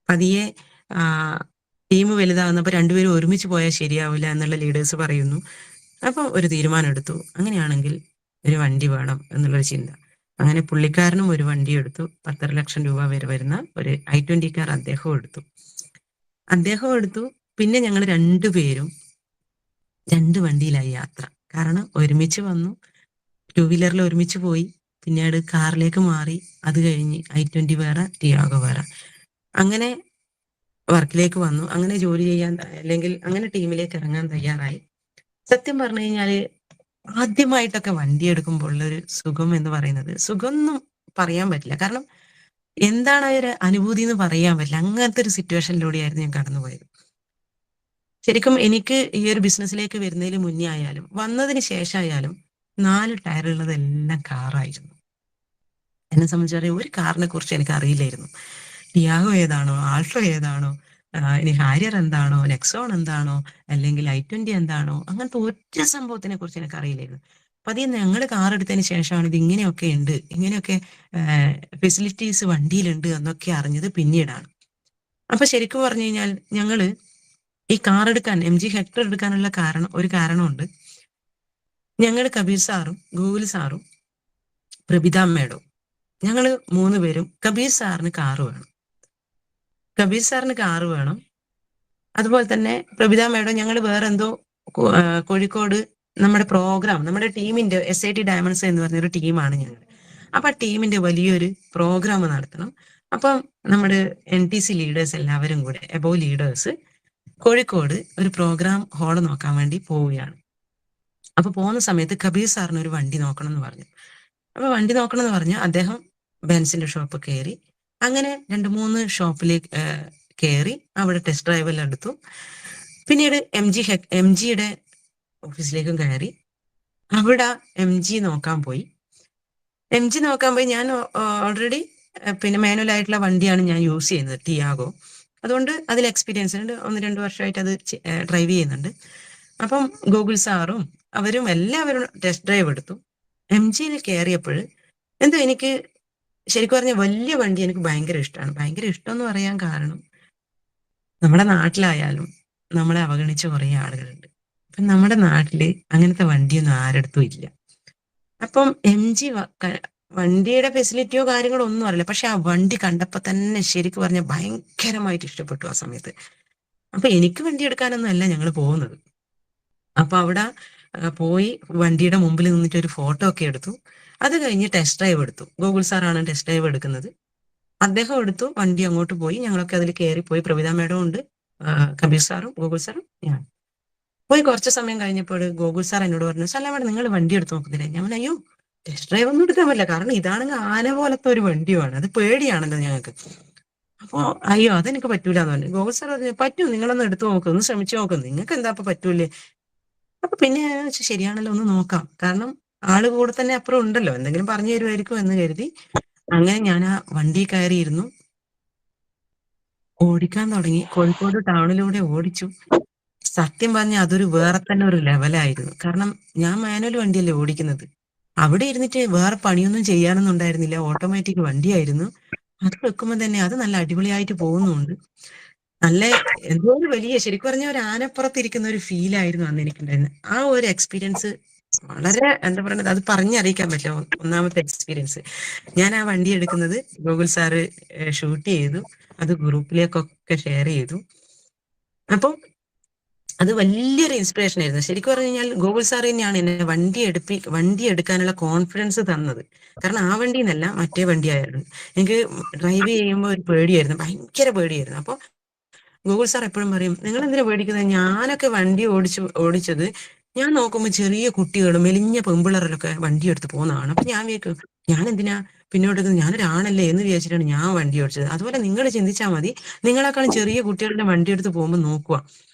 പതിയെ ടീം വലുതാവുന്നപ്പോൾ 2 പേരും ഒരുമിച്ച് പോയാൽ ശരിയാവില്ല എന്നുള്ള ലീഡേഴ്സ് പറയുന്നു. അപ്പം ഒരു തീരുമാനം എടുത്തു, അങ്ങനെയാണെങ്കിൽ ഒരു വണ്ടി വേണം എന്നുള്ളൊരു ചിന്ത. അങ്ങനെ പുള്ളിക്കാരനും ഒരു വണ്ടി എടുത്തു. 10.5 ലക്ഷം രൂപ വരെ വരുന്ന ഒരു i20 കാർ അദ്ദേഹം എടുത്തു. പിന്നെ ഞങ്ങൾ 2 പേരും 2 വണ്ടിയിലായി യാത്ര. കാരണം ഒരുമിച്ച് വന്നു, 2 വീലറിൽ ഒരുമിച്ച് പോയി, പിന്നീട് കാറിലേക്ക് മാറി, അത് കഴിഞ്ഞ് i20 വേറെ, ടിയാഗോ വേറെ. അങ്ങനെ വർക്കിലേക്ക് വന്നു, അങ്ങനെ ജോലി ചെയ്യാൻ, അല്ലെങ്കിൽ അങ്ങനെ ടീമിലേക്ക് ഇറങ്ങാൻ തയ്യാറായി. സത്യം പറഞ്ഞു കഴിഞ്ഞാല് ആദ്യമായിട്ടൊക്കെ വണ്ടി എടുക്കുമ്പോൾ ഉള്ളൊരു സുഖം എന്ന് പറയുന്നത്, സുഖമൊന്നും പറയാൻ പറ്റില്ല. കാരണം എന്താണ് ഒരു അനുഭൂതി എന്ന് പറയാൻ പറ്റില്ല. അങ്ങനത്തെ ഒരു സിറ്റുവേഷനിലൂടെയായിരുന്നു ഞാൻ കടന്നുപോയത്. ശരിക്കും എനിക്ക് ഈ ഒരു ബിസിനസ്സിലേക്ക് വരുന്നതിന് മുന്നേ ആയാലും വന്നതിന് ശേഷമായാലും 4 ടയറുള്ളതെല്ലാം കാറായിരുന്നു. എന്നെ സംബന്ധിച്ചറിയാം, ഒരു കാറിനെ കുറിച്ച് എനിക്ക് അറിയില്ലായിരുന്നു. ടിയാഗോ ഏതാണോ, ആൾട്ടോ ഏതാണോ, ഇനി ഹാരിയർ എന്താണോ, നെക്സോൺ എന്താണോ, അല്ലെങ്കിൽ i20 എന്താണോ, അങ്ങനത്തെ ഒറ്റ സംഭവത്തിനെ കുറിച്ച് എനിക്ക് അറിയില്ലായിരുന്നു. പതിയെ ഞങ്ങൾ കാർ എടുത്തതിന് ശേഷമാണ് ഇത് ഇങ്ങനെയൊക്കെ ഉണ്ട്, ഇങ്ങനെയൊക്കെ ഫെസിലിറ്റീസ് വണ്ടിയിലുണ്ട് എന്നൊക്കെ അറിഞ്ഞത് പിന്നീടാണ്. അപ്പൊ ശരിക്കും പറഞ്ഞു കഴിഞ്ഞാൽ ഞങ്ങള് ഈ കാർ എടുക്കാൻ MG ഹെക്ടർ എടുക്കാനുള്ള ഒരു കാരണമുണ്ട്. ഞങ്ങൾ കബീർ സാറും ഗൂഗിൾ സാറും പ്രഭിത മേഡവും ഞങ്ങള് 3 പേരും കബീർ സാറിന് കാറ് വേണം. അതുപോലെ തന്നെ പ്രഭിത മേഡം ഞങ്ങൾ വേറെ എന്തോ കോഴിക്കോട് നമ്മുടെ ടീമിന്റെ SIT ഡയമണ്ട്സ് എന്ന് പറഞ്ഞൊരു ടീമാണ് ഞങ്ങൾ. അപ്പൊ ആ ടീമിന്റെ വലിയൊരു പ്രോഗ്രാം നടത്തണം. അപ്പം നമ്മുടെ NTC ലീഡേഴ്സ് എല്ലാവരും കൂടെ എബോവ് ലീഡേഴ്സ് കോഴിക്കോട് ഒരു പ്രോഗ്രാം ഹാള് നോക്കാൻ വേണ്ടി പോവുകയാണ്. അപ്പൊ പോകുന്ന സമയത്ത് കബീർ സാറിന് ഒരു വണ്ടി നോക്കണം എന്ന് പറഞ്ഞു. അപ്പൊ വണ്ടി നോക്കണം എന്ന് പറഞ്ഞു അദ്ദേഹം ബെൻസിന്റെ ഷോപ്പ് കയറി. അങ്ങനെ 2-3 ഷോപ്പിലേക്ക് കയറി അവിടെ ടെസ്റ്റ് ഡ്രൈവെല്ലാം എടുത്തു. പിന്നീട് MGയുടെ ഓഫീസിലേക്കും കയറി. അവിടെ MG നോക്കാൻ പോയി. ഞാൻ ഓൾറെഡി പിന്നെ മാനുവൽ ആയിട്ടുള്ള വണ്ടിയാണ് ഞാൻ യൂസ് ചെയ്യുന്നത്, ടിയാഗോ. അതുകൊണ്ട് അതിൽ എക്സ്പീരിയൻസ് ഉണ്ട്. 1-2 വർഷമായിട്ട് അത് ഡ്രൈവ് ചെയ്യുന്നുണ്ട്. അപ്പം ഗൂഗിൾ സാറും അവരും എല്ലാവരും ടെസ്റ്റ് ഡ്രൈവ് എടുത്തു. MGയിൽ കയറിയപ്പോൾ എന്തോ എനിക്ക് ശരിക്കും പറഞ്ഞ വലിയ വണ്ടി എനിക്ക് ഭയങ്കര ഇഷ്ടമാണ്. ഭയങ്കര ഇഷ്ടം എന്ന് പറയാൻ കാരണം നമ്മുടെ നാട്ടിലായാലും നമ്മളെ അവഗണിച്ച കുറെ ആളുകളുണ്ട്. അപ്പൊ നമ്മുടെ നാട്ടില് അങ്ങനത്തെ വണ്ടിയൊന്നും ആരെടുത്തും ഇല്ല. അപ്പം MG വണ്ടിയുടെ ഫെസിലിറ്റിയോ കാര്യങ്ങളോ ഒന്നും അറിയില്ല. പക്ഷെ ആ വണ്ടി കണ്ടപ്പോ തന്നെ ശരിക്കും പറഞ്ഞ ഭയങ്കരമായിട്ട് ഇഷ്ടപ്പെട്ടു ആ സമയത്ത്. അപ്പൊ എനിക്ക് വണ്ടി എടുക്കാനൊന്നും അല്ല ഞങ്ങൾ പോകുന്നത്. അപ്പൊ അവിടെ പോയി വണ്ടിയുടെ മുമ്പിൽ നിന്നിട്ട് ഒരു ഫോട്ടോ ഒക്കെ എടുത്തു. അത് കഴിഞ്ഞ് ടെസ്റ്റ് ഡ്രൈവ് എടുത്തു. ഗൂഗിൾ സാറാണ് ടെസ്റ്റ് ഡ്രൈവ് എടുക്കുന്നത്. അദ്ദേഹം എടുത്തു, വണ്ടി അങ്ങോട്ട് പോയി. ഞങ്ങളൊക്കെ അതിൽ കയറിപ്പോയി. പ്രഭിത മേഡം ഉണ്ട്, കബീർ സാറും ഗൂഗിൾ സാറും ഞാൻ പോയി. കുറച്ച് സമയം കഴിഞ്ഞപ്പോൾ ഗൂഗിൾ സാർ എന്നോട് പറഞ്ഞു, സല്ല മേഡം നിങ്ങൾ വണ്ടി എടുത്ത് നോക്കുന്നില്ല? ഞാൻ അയ്യോ ടെസ്റ്റ് ഡ്രൈവ് ഒന്നും എടുക്കാൻ പറ്റില്ല, കാരണം ഇതാണെങ്കിൽ ആന പോലത്തെ ഒരു വണ്ടിയുമാണ്, അത് പേടിയാണല്ലോ ഞങ്ങൾക്ക്. അപ്പൊ അയ്യോ അതെനിക്ക് പറ്റൂല എന്ന് പറഞ്ഞു. ഗൂഗിൾ സാർ പറഞ്ഞു പറ്റും, നിങ്ങളൊന്ന് എടുത്തു നോക്കും, ഒന്ന് ശ്രമിച്ചു നോക്കും, നിങ്ങൾക്ക് എന്താ ഇപ്പൊ പറ്റൂലേ? അപ്പൊ പിന്നെ ശരിയാണല്ലോ, ഒന്ന് നോക്കാം, കാരണം ആള് കൂടെ തന്നെ അപ്പുറം ഉണ്ടല്ലോ, എന്തെങ്കിലും പറഞ്ഞു തരുമായിരിക്കും എന്ന് കരുതി. അങ്ങനെ ഞാൻ ആ വണ്ടി കയറിയിരുന്നു, ഓടിക്കാൻ തുടങ്ങി. കോഴിക്കോട് ടൗണിലൂടെ ഓടിച്ചു. സത്യം പറഞ്ഞ അതൊരു വേറെ തന്നെ ഒരു ലെവലായിരുന്നു. കാരണം ഞാൻ മാനുവൽ വണ്ടിയല്ലേ ഓടിക്കുന്നത്. അവിടെ ഇരുന്നിട്ട് വേറെ പണിയൊന്നും ചെയ്യാനൊന്നും ഉണ്ടായിരുന്നില്ല. ഓട്ടോമാറ്റിക് വണ്ടിയായിരുന്നു. അത് വെക്കുമ്പോൾ തന്നെ അത് നല്ല അടിപൊളിയായിട്ട് പോകുന്നുണ്ട്. നല്ല എന്തോ ഒരു വലിയ ശരിക്കും പറഞ്ഞ ഒരു ആനപ്പുറത്തിരിക്കുന്ന ഒരു ഫീലായിരുന്നു അന്ന് എനിക്കുണ്ടായിരുന്നത്. ആ ഒരു എക്സ്പീരിയൻസ് വളരെ എന്താ പറയുന്നത്, അത് പറഞ്ഞറിയിക്കാൻ പറ്റില്ല. ഒന്നാമത്തെ എക്സ്പീരിയൻസ്. ഞാൻ ആ വണ്ടി എടുക്കുന്നത് ഗൂഗിൾ സാറ് ഷൂട്ട് ചെയ്തു, അത് ഗ്രൂപ്പിലേക്കൊക്കെ ഷെയർ ചെയ്തു. അപ്പം അത് വലിയൊരു ഇൻസ്പിറേഷൻ ആയിരുന്നു. ശരിക്കും പറഞ്ഞു കഴിഞ്ഞാൽ ഗൂഗിൾ സാർ തന്നെയാണ് എന്നെ വണ്ടി എടുക്കാനുള്ള കോൺഫിഡൻസ് തന്നത്. കാരണം ആ വണ്ടി എന്നല്ല, മറ്റേ വണ്ടിയായിരുന്നു. എനിക്ക് ഡ്രൈവ് ചെയ്യുമ്പോൾ ഒരു പേടിയായിരുന്നു, ഭയങ്കര പേടിയായിരുന്നു. അപ്പൊ ഗൂഗിൾ സാർ എപ്പോഴും പറയും, നിങ്ങൾ എന്തിനാ പേടിക്കുന്നത്? ഞാനൊക്കെ വണ്ടി ഓടിച്ചത് ഞാൻ നോക്കുമ്പോൾ ചെറിയ കുട്ടികളും മെലിഞ്ഞ പെമ്പിളറിലൊക്കെ വണ്ടി എടുത്ത് പോകുന്നതാണ്. അപ്പൊ ഞാൻ വിചാരിക്കും, ഞാൻ എന്തിനാ പിന്നോട്ട് ഞാനൊരാണല്ലേ എന്ന് വിചാരിച്ചിട്ടാണ് ഞാൻ വണ്ടി ഓടിച്ചത്. അതുപോലെ നിങ്ങൾ ചിന്തിച്ചാൽ മതി, നിങ്ങളെക്കാളും ചെറിയ കുട്ടികളുടെ വണ്ടി എടുത്ത് പോകുമ്പോൾ നോക്കുക,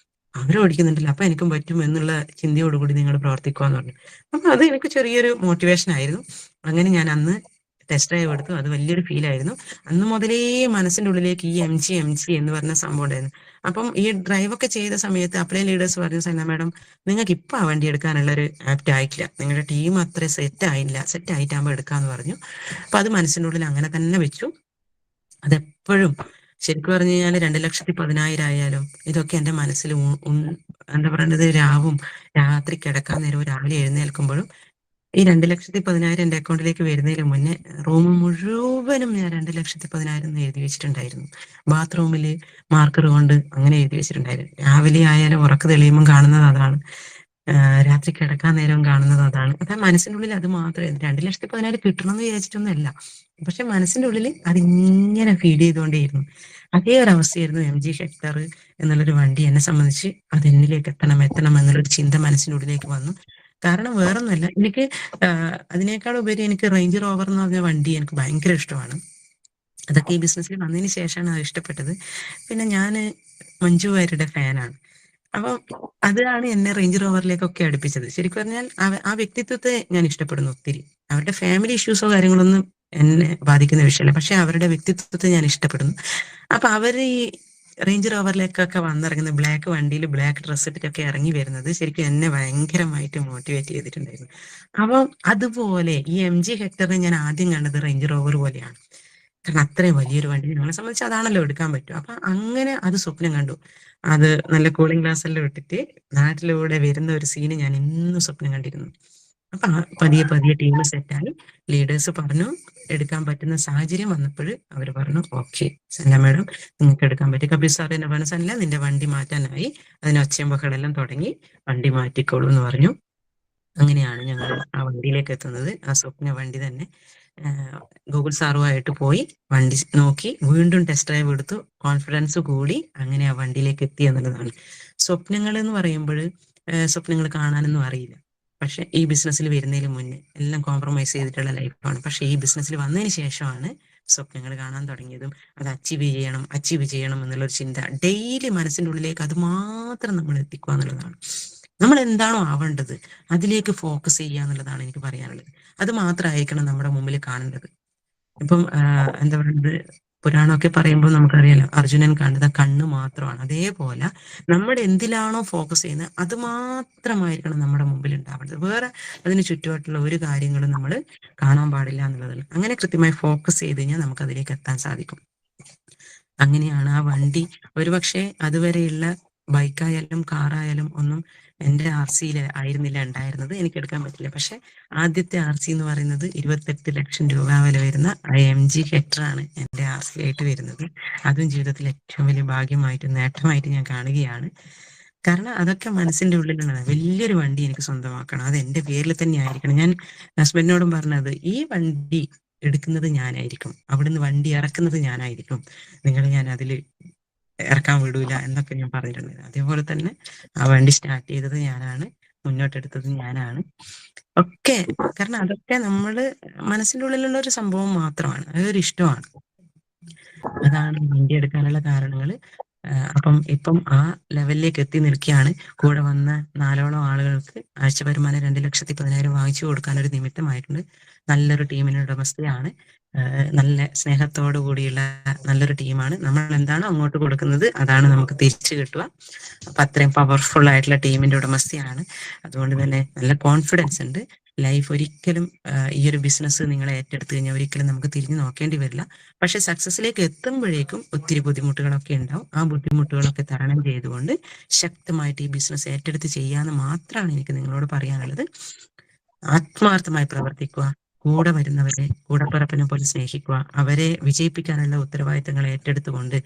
അവരോടിക്കുന്നുണ്ടല്ലോ, അപ്പൊ എനിക്കും പറ്റും എന്നുള്ള ചിന്തയോടുകൂടി നിങ്ങൾ പ്രവർത്തിക്കുവാന്ന് പറഞ്ഞു. അപ്പൊ അത് എനിക്ക് ചെറിയൊരു മോട്ടിവേഷൻ ആയിരുന്നു. അങ്ങനെ ഞാൻ അന്ന് ടെസ്റ്റ് ഡ്രൈവ് എടുത്തു. അത് വലിയൊരു ഫീൽ ആയിരുന്നു. അന്ന് മുതലേ മനസ്സിന്റെ ഉള്ളിലേക്ക് ഈ MG എന്ന് പറഞ്ഞ സംഭവം ഉണ്ടായിരുന്നു. അപ്പം ഈ ഡ്രൈവൊക്കെ ചെയ്ത സമയത്ത് അപ്ലൈ ലീഡേഴ്സ് പറഞ്ഞു, സൈന മാഡം നിങ്ങൾക്ക് ഇപ്പൊ ആ വണ്ടി എടുക്കാനുള്ള ഒരു ആപ്റ്റ് ആയിട്ടില്ല, നിങ്ങളുടെ ടീം അത്ര സെറ്റ് ആയിട്ടാകുമ്പോൾ എടുക്കാന്ന് പറഞ്ഞു. അപ്പൊ അത് മനസ്സിന്റെ ഉള്ളിൽ അങ്ങനെ തന്നെ വെച്ചു. അതെപ്പോഴും ശരിക്കും പറഞ്ഞു കഴിഞ്ഞാൽ 2,10,000 ആയാലും ഇതൊക്കെ എന്റെ മനസ്സിൽ എന്താ പറയുന്നത്, രാത്രി കിടക്കാൻ നേരവും രാവിലെ എഴുന്നേൽക്കുമ്പോഴും ഈ 2,10,000 എന്റെ അക്കൗണ്ടിലേക്ക് വരുന്നതിന് മുന്നേ റൂം മുഴുവനും ഞാൻ 2,10,000 എന്ന് എഴുതി വെച്ചിട്ടുണ്ടായിരുന്നു. ബാത്റൂമില് മാർക്കർ കൊണ്ട് അങ്ങനെ എഴുതി വെച്ചിട്ടുണ്ടായിരുന്നു. രാവിലെ ആയാലും ഉറക്കം തെളിയുമ്പോൾ കാണുന്നത് അതാണ്, രാത്രി കിടക്കാൻ നേരം കാണുന്നത് അതാണ്. അതാ മനസ്സിന്റെ ഉള്ളിൽ അത് മാത്രമേ 2,10,000 കിട്ടണം എന്ന് വിചാരിച്ചിട്ടൊന്നുമല്ല, പക്ഷെ മനസ്സിന്റെ ഉള്ളിൽ അതിങ്ങനെ ഫീഡ് ചെയ്തുകൊണ്ടേയിരുന്നു. അതേ ഒരു അവസ്ഥയായിരുന്നു MG ഹെക്ടർ എന്നുള്ളൊരു വണ്ടി എന്നെ സംബന്ധിച്ച്. അത് എന്നിലേക്ക് എത്തണം എന്നുള്ളൊരു ചിന്ത മനസ്സിന്റെ ഉള്ളിലേക്ക് വന്നു. കാരണം വേറൊന്നുമല്ല, എനിക്ക് അതിനേക്കാൾ ഉപരി എനിക്ക് റേഞ്ച് റോവർ എന്ന് പറഞ്ഞ വണ്ടി എനിക്ക് ഭയങ്കര ഇഷ്ടമാണ്. അതൊക്കെ ഈ ബിസിനസ്സിൽ വന്നതിന് ശേഷമാണ് അത് ഇഷ്ടപ്പെട്ടത്. പിന്നെ ഞാന് മഞ്ജു വാര്യരുടെ ഫാനാണ്. അപ്പം അതാണ് എന്നെ റേഞ്ച് റോവറിലേക്കൊക്കെ അടുപ്പിച്ചത്. ശരിക്കും പറഞ്ഞാൽ ആ വ്യക്തിത്വത്തെ ഞാൻ ഇഷ്ടപ്പെടുന്നു ഒത്തിരി. അവരുടെ ഫാമിലി ഇഷ്യൂസോ കാര്യങ്ങളൊന്നും എന്നെ ബാധിക്കുന്ന വിഷയമല്ല, പക്ഷെ അവരുടെ വ്യക്തിത്വത്തെ ഞാൻ ഇഷ്ടപ്പെടുന്നു. അപ്പൊ അവര് ഈ റേഞ്ച് റോവറിലേക്കൊക്കെ വന്നിറങ്ങുന്ന ബ്ലാക്ക് വണ്ടിയിൽ ബ്ലാക്ക് ഡ്രസ്സ് ഇട്ടിട്ടൊക്കെ ഇറങ്ങി വരുന്നത് ശരിക്കും എന്നെ ഭയങ്കരമായിട്ട് മോട്ടിവേറ്റ് ചെയ്തിട്ടുണ്ടായിരുന്നു. അപ്പം അതുപോലെ ഈ MG ഹെക്ടറിനെ ഞാൻ ആദ്യം കണ്ടത് റേഞ്ച് റോവർ പോലെയാണ്. കാരണം അത്രയും വലിയൊരു വണ്ടി ഞങ്ങളെ സംബന്ധിച്ച് അതാണല്ലോ എടുക്കാൻ പറ്റും. അപ്പൊ അങ്ങനെ അത് സ്വപ്നം കണ്ടു. അത് നല്ല കൂളിംഗ് ഗ്ലാസ് എല്ലാം ഇട്ടിട്ട് നാട്ടിലൂടെ വരുന്ന ഒരു സീന് ഞാൻ ഇന്നും സ്വപ്നം കണ്ടിരുന്നു. അപ്പൊ പതിയെ പതിയെ ടീം സെറ്റായി. ലീഡേഴ്സ് പറഞ്ഞു എടുക്കാൻ പറ്റുന്ന സാഹചര്യം വന്നപ്പോൾ അവർ പറഞ്ഞു ഓക്കെ സന്ധ്യ മാഡം നിങ്ങൾക്ക് എടുക്കാൻ പറ്റും. കപിൽ സാർ എന്നെ പറഞ്ഞു സന്ധ്യ നിന്റെ വണ്ടി മാറ്റാനായി, അതിന് ഒച്ചയും ബഹളെല്ലാം തുടങ്ങി, വണ്ടി മാറ്റിക്കോളൂ എന്ന് പറഞ്ഞു. അങ്ങനെയാണ് ഞങ്ങൾ ആ വണ്ടിയിലേക്ക് എത്തുന്നത്. ആ സ്വപ്ന വണ്ടി തന്നെ ഗൂഗിൾ സാറുമായിട്ട് പോയി വണ്ടി നോക്കി, വീണ്ടും ടെസ്റ്റ് ഡ്രൈവ് എടുത്തു, കോൺഫിഡൻസ് കൂടി, അങ്ങനെ ആ വണ്ടിയിലേക്ക് എത്തി എന്നുള്ളതാണ്. സ്വപ്നങ്ങൾ എന്ന് പറയുമ്പോൾ സ്വപ്നങ്ങൾ കാണാനൊന്നും അറിയില്ല. പക്ഷെ ഈ ബിസിനസ്സിൽ വരുന്നതിന് മുന്നേ എല്ലാം കോംപ്രമൈസ് ചെയ്തിട്ടുള്ള ലൈഫാണ്. പക്ഷെ ഈ ബിസിനസ്സിൽ വന്നതിന് ശേഷമാണ് സ്വപ്നങ്ങൾ കാണാൻ തുടങ്ങിയതും അത് അച്ചീവ് ചെയ്യണം എന്നുള്ളൊരു ചിന്ത ഡെയിലി മനസ്സിന്റെ ഉള്ളിലേക്ക് അത് മാത്രം നമ്മൾ എത്തിക്കുക എന്നുള്ളതാണ്. നമ്മൾ എന്താണോ ആവേണ്ടത് അതിലേക്ക് ഫോക്കസ് ചെയ്യുക എന്നുള്ളതാണ് എനിക്ക് പറയാനുള്ളത്. അത് മാത്രമായിരിക്കണം നമ്മുടെ മുമ്പിൽ കാണേണ്ടത്. ഇപ്പം എന്താ പറയുന്നത്, പുരാണമൊക്കെ പറയുമ്പോൾ നമുക്കറിയാലോ അർജുനൻ കണ്ടത് കണ്ണ് മാത്രമാണ്. അതേപോലെ നമ്മൾ എന്തിലാണോ ഫോക്കസ് ചെയ്യുന്നത് അത് മാത്രമായിരിക്കണം നമ്മുടെ മുമ്പിൽ ഉണ്ടാവേണ്ടത്. വേറെ അതിന് ചുറ്റുപാട്ടുള്ള ഒരു കാര്യങ്ങളും നമ്മൾ കാണാൻ പാടില്ല എന്നുള്ളതാണ്. അങ്ങനെ കൃത്യമായി ഫോക്കസ് ചെയ്ത് കഴിഞ്ഞാൽ നമുക്ക് അതിലേക്ക് എത്താൻ സാധിക്കും. അങ്ങനെയാണ് ആ വണ്ടി ഒരുപക്ഷെ അതുവരെയുള്ള ബൈക്കായാലും കാറായാലും ഒന്നും എൻ്റെ RC ആയിരുന്നില്ല ഉണ്ടായിരുന്നത്, എനിക്ക് എടുക്കാൻ പറ്റില്ല. പക്ഷെ ആദ്യത്തെ RC എന്ന് പറയുന്നത് 28 ലക്ഷം രൂപ വില വരുന്ന MG ഹെക്ടറാണ് എൻ്റെ RC ആയിട്ട് വരുന്നത്. അതും ജീവിതത്തിൽ ഏറ്റവും വലിയ ഭാഗ്യമായിട്ട് നേട്ടമായിട്ട് ഞാൻ കാണുകയാണ്. കാരണം അതൊക്കെ മനസ്സിന്റെ ഉള്ളിലാണ്. വലിയൊരു വണ്ടി എനിക്ക് സ്വന്തമാക്കണം, അത് എൻ്റെ പേരിൽ തന്നെ ആയിരിക്കണം. ഞാൻ ഹസ്ബൻഡിനോടും പറഞ്ഞത് ഈ വണ്ടി എടുക്കുന്നത് ഞാനായിരിക്കും, അവിടുന്ന് വണ്ടി ഇറക്കുന്നത് ഞാനായിരിക്കും, നിങ്ങളെ ഞാൻ അതിൽ ഇറക്കാൻ വിടൂല എന്നൊക്കെ ഞാൻ പറഞ്ഞിട്ടുണ്ട്. അതേപോലെ തന്നെ ആ വണ്ടി സ്റ്റാർട്ട് ചെയ്തത് ഞാനാണ്, മുന്നോട്ടെടുത്തത് ഞാനാണ് ഒക്കെ. കാരണം അതൊക്കെ നമ്മള് മനസ്സിന്റെ ഉള്ളിലുള്ള ഒരു സംഭവം മാത്രമാണ്, അതൊരു ഇഷ്ടമാണ്. അതാണ് വണ്ടി എടുക്കാനുള്ള കാരണങ്ങള്. അപ്പം ഇപ്പം ആ ലെവലിലേക്ക് എത്തി നിൽക്കുകയാണ്. കൂടെ വന്ന 4ഓളം ആളുകൾക്ക് ആഴ്ച വരുമാനം 2,10,000 വാങ്ങിച്ചു കൊടുക്കാൻ ഒരു നിമിത്തമായിട്ടുണ്ട്. നല്ലൊരു ടീമിന് ഉടമസ്ഥയാണ്, നല്ല സ്നേഹത്തോടു കൂടിയുള്ള നല്ലൊരു ടീമാണ്. നമ്മൾ എന്താണോ അങ്ങോട്ട് കൊടുക്കുന്നത് അതാണ് നമുക്ക് തിരിച്ചു കിട്ടുക. അപ്പൊ അത്രയും പവർഫുൾ ആയിട്ടുള്ള ടീമിന്റെ ഉടമസ്ഥയാണ്. അതുകൊണ്ട് തന്നെ നല്ല കോൺഫിഡൻസ് ഉണ്ട്. ലൈഫ് ഒരിക്കലും ഈ ഒരു ബിസിനസ് നിങ്ങളെ ഏറ്റെടുത്തു കഴിഞ്ഞാൽ ഒരിക്കലും നമുക്ക് തിരിഞ്ഞു നോക്കേണ്ടി വരില്ല. പക്ഷെ സക്സസിലേക്ക് എത്തുമ്പോഴേക്കും ഒത്തിരി ബുദ്ധിമുട്ടുകളൊക്കെ ഉണ്ടാവും. ആ ബുദ്ധിമുട്ടുകളൊക്കെ തരണം ചെയ്തുകൊണ്ട് ശക്തമായിട്ട് ഈ ബിസിനസ് ഏറ്റെടുത്ത് ചെയ്യാന്ന് മാത്രമാണ് എനിക്ക് നിങ്ങളോട് പറയാനുള്ളത്. ആത്മാർത്ഥമായി പ്രവർത്തിക്കുക, കൂടെ വരുന്നവരെ കൂടപ്പിറപ്പിനെ പോലെ സ്നേഹിക്കുക, അവരെ വിജയിപ്പിക്കാനുള്ള ഉത്തരവാദിത്തങ്ങൾ ഏറ്റെടുത്തുകൊണ്ട്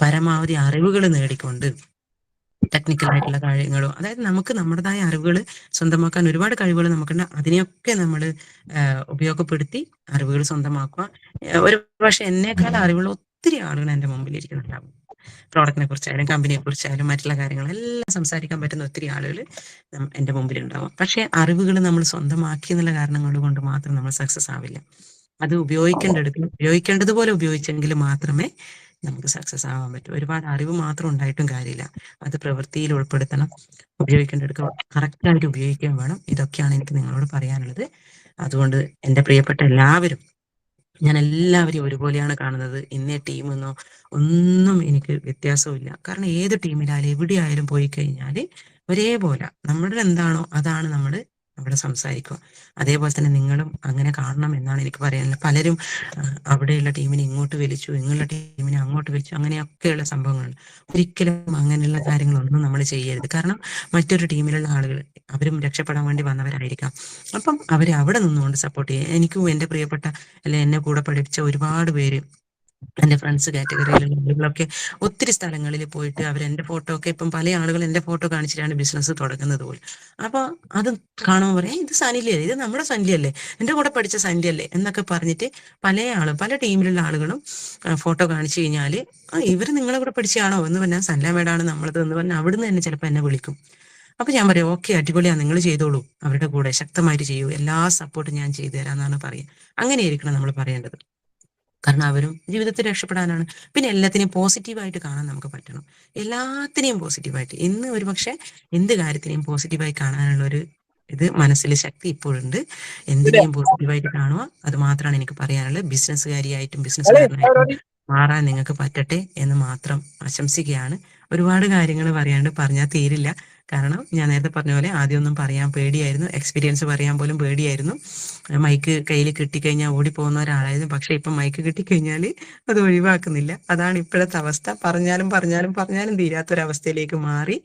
പരമാവധി അറിവുകൾ നേടിക്കൊണ്ട് ടെക്നിക്കൽ ആയിട്ടുള്ള കാര്യങ്ങളും, അതായത് നമുക്ക് നമ്മുടേതായ അറിവുകൾ സ്വന്തമാക്കാൻ ഒരുപാട് കഴിവുകൾ നമുക്കുണ്ട്. അതിനെയൊക്കെ നമ്മൾ ഉപയോഗപ്പെടുത്തി അറിവുകൾ സ്വന്തമാക്കുക. ഒരു പക്ഷെ എന്നേക്കാൾ അറിവുകൾ ഒത്തിരി ആളുകൾ എൻ്റെ മുമ്പിൽ ഇരിക്കുന്നുണ്ടാവും. പ്രോഡക്റ്റിനെ കുറിച്ചായാലും കമ്പനിയെ കുറിച്ചായാലും മറ്റുള്ള കാര്യങ്ങളെല്ലാം സംസാരിക്കാൻ പറ്റുന്ന ഒത്തിരി ആളുകൾ എൻ്റെ മുമ്പിൽ ഉണ്ടാവും. പക്ഷെ അറിവുകൾ നമ്മൾ സ്വന്തമാക്കി എന്നുള്ള കാരണങ്ങൾ കൊണ്ട് മാത്രം നമ്മൾ സക്സസ് ആവില്ല. അത് ഉപയോഗിക്കേണ്ടതുപോലെ ഉപയോഗിച്ചെങ്കിൽ മാത്രമേ നമുക്ക് സക്സസ് ആവാൻ പറ്റും. ഒരുപാട് അറിവ് മാത്രം ഉണ്ടായിട്ടും കാര്യമില്ല, അത് പ്രവൃത്തിയിൽ ഉൾപ്പെടുത്തണം, ഉപയോഗിക്കേണ്ടടുക്കുക, കറക്റ്റായിട്ട് ഉപയോഗിക്കുകയും വേണം. ഇതൊക്കെയാണ് എനിക്ക് നിങ്ങളോട് പറയാനുള്ളത്. അതുകൊണ്ട് എൻ്റെ പ്രിയപ്പെട്ട എല്ലാവരും, ഞാൻ എല്ലാവരെയും ഒരുപോലെയാണ് കാണുന്നത്. ഇന്നേ ടീമെന്നോ ഒന്നും എനിക്ക് വ്യത്യാസമില്ല. കാരണം ഏത് ടീമിലായാലും എവിടെയായാലും പോയി കഴിഞ്ഞാൽ ഒരേപോലെ നമ്മുടെ എന്താണോ അതാണ് നമ്മൾ അവിടെ സംസാരിക്കുക. അതേപോലെ തന്നെ നിങ്ങളും അങ്ങനെ കാണണം എന്നാണ് എനിക്ക് പറയാനുള്ളത്. പലരും അവിടെയുള്ള ടീമിനെ ഇങ്ങോട്ട് വലിച്ചു, ഇങ്ങുള്ള ടീമിനെ അങ്ങോട്ട് വലിച്ചു, അങ്ങനെയൊക്കെയുള്ള സംഭവങ്ങളുണ്ട്. ഒരിക്കലും അങ്ങനെയുള്ള കാര്യങ്ങളൊന്നും നമ്മൾ ചെയ്യരുത്. കാരണം മറ്റൊരു ടീമിലുള്ള ആളുകൾ അവരും രക്ഷപ്പെടാൻ വേണ്ടി വന്നവരായിരിക്കാം. അപ്പം അവരെ അവിടെ നിന്നുകൊണ്ട് സപ്പോർട്ട് ചെയ്യുക. എനിക്കും എൻ്റെ പ്രിയപ്പെട്ട അല്ലെ എന്നെ കൂടെ പഠിപ്പിച്ച ഒരുപാട് പേര്, എൻ്റെ ഫ്രണ്ട്സ് കാറ്റഗറിയിലുള്ള ആളുകളൊക്കെ ഒത്തിരി സ്ഥലങ്ങളിൽ പോയിട്ട് അവരെന്റെ ഫോട്ടോ ഒക്കെ, ഇപ്പം പല ആളുകൾ എൻ്റെ ഫോട്ടോ കാണിച്ചിട്ടാണ് ബിസിനസ് തുടങ്ങുന്നത് പോലും. അപ്പൊ അത് കാണുമ്പോൾ പറയാം ഇത് സനിലല്ലേ, ഇത് നമ്മുടെ സനിലല്ലേ, എൻ്റെ കൂടെ പഠിച്ച സനിലല്ലേ എന്നൊക്കെ പറഞ്ഞിട്ട് പല ടീമിലുള്ള ആളുകളും ഫോട്ടോ കാണിച്ചു കഴിഞ്ഞാല് ഇവര് നിങ്ങളെ കൂടെ പഠിച്ചാണോ എന്ന് പറഞ്ഞാൽ സനില മേഡാണ് നമ്മളത് എന്ന് പറഞ്ഞാൽ അവിടുന്ന് തന്നെ ചിലപ്പോൾ എന്നെ വിളിക്കും. അപ്പൊ ഞാൻ പറയും ഓക്കെ അടിപൊളിയാ, നിങ്ങൾ ചെയ്തോളൂ, അവരുടെ കൂടെ ശക്തമായിട്ട് ചെയ്യൂ, എല്ലാ സപ്പോർട്ടും ഞാൻ ചെയ്തു തരാമെന്നാണ് പറയുക. അങ്ങനെയായിരിക്കണം നമ്മൾ പറയേണ്ടത്. കാരണം അവരും ജീവിതത്തിൽ രക്ഷപ്പെടാനാണ്. പിന്നെ എല്ലാത്തിനെയും പോസിറ്റീവായിട്ട് കാണാൻ നമുക്ക് പറ്റണം. എല്ലാത്തിനെയും പോസിറ്റീവായിട്ട്, ഇന്ന് ഒരു പക്ഷെ എന്ത് കാര്യത്തിനെയും പോസിറ്റീവായി കാണാനുള്ള ഒരു ഇത് മനസ്സിൽ ശക്തി ഇപ്പോഴുണ്ട്. എന്തിനേയും പോസിറ്റീവായിട്ട് കാണുക, അത് മാത്രമാണ് എനിക്ക് പറയാനുള്ളത്. ബിസിനസ്സുകാരിയായിട്ടും ബിസിനസ്സുകാരനായിട്ടും മാറാൻ നിങ്ങൾക്ക് പറ്റട്ടെ എന്ന് മാത്രം ആശംസിക്കുകയാണ്. ഒരുപാട് കാര്യങ്ങൾ പറയാണ്ട് പറഞ്ഞാൽ തീരില്ല. കാരണം ഞാൻ നേരത്തെ പറഞ്ഞ പോലെ ആദ്യമൊന്നും പറയാൻ പേടിയായിരുന്നു, എക്സ്പീരിയൻസ് പറയാൻ പോലും പേടിയായിരുന്നു. മൈക്ക് കയ്യിൽ കിട്ടിക്കഴിഞ്ഞാൽ ഓടിപ്പോകുന്ന ഒരാളായിരുന്നു. പക്ഷെ ഇപ്പം മൈക്ക് കിട്ടിക്കഴിഞ്ഞാൽ അത് ഒഴിവാക്കുന്നില്ല. അതാണ് ഇപ്പോഴത്തെ അവസ്ഥ. പറഞ്ഞാലും തീരാത്തൊരവസ്ഥയിലേക്ക് മാറി.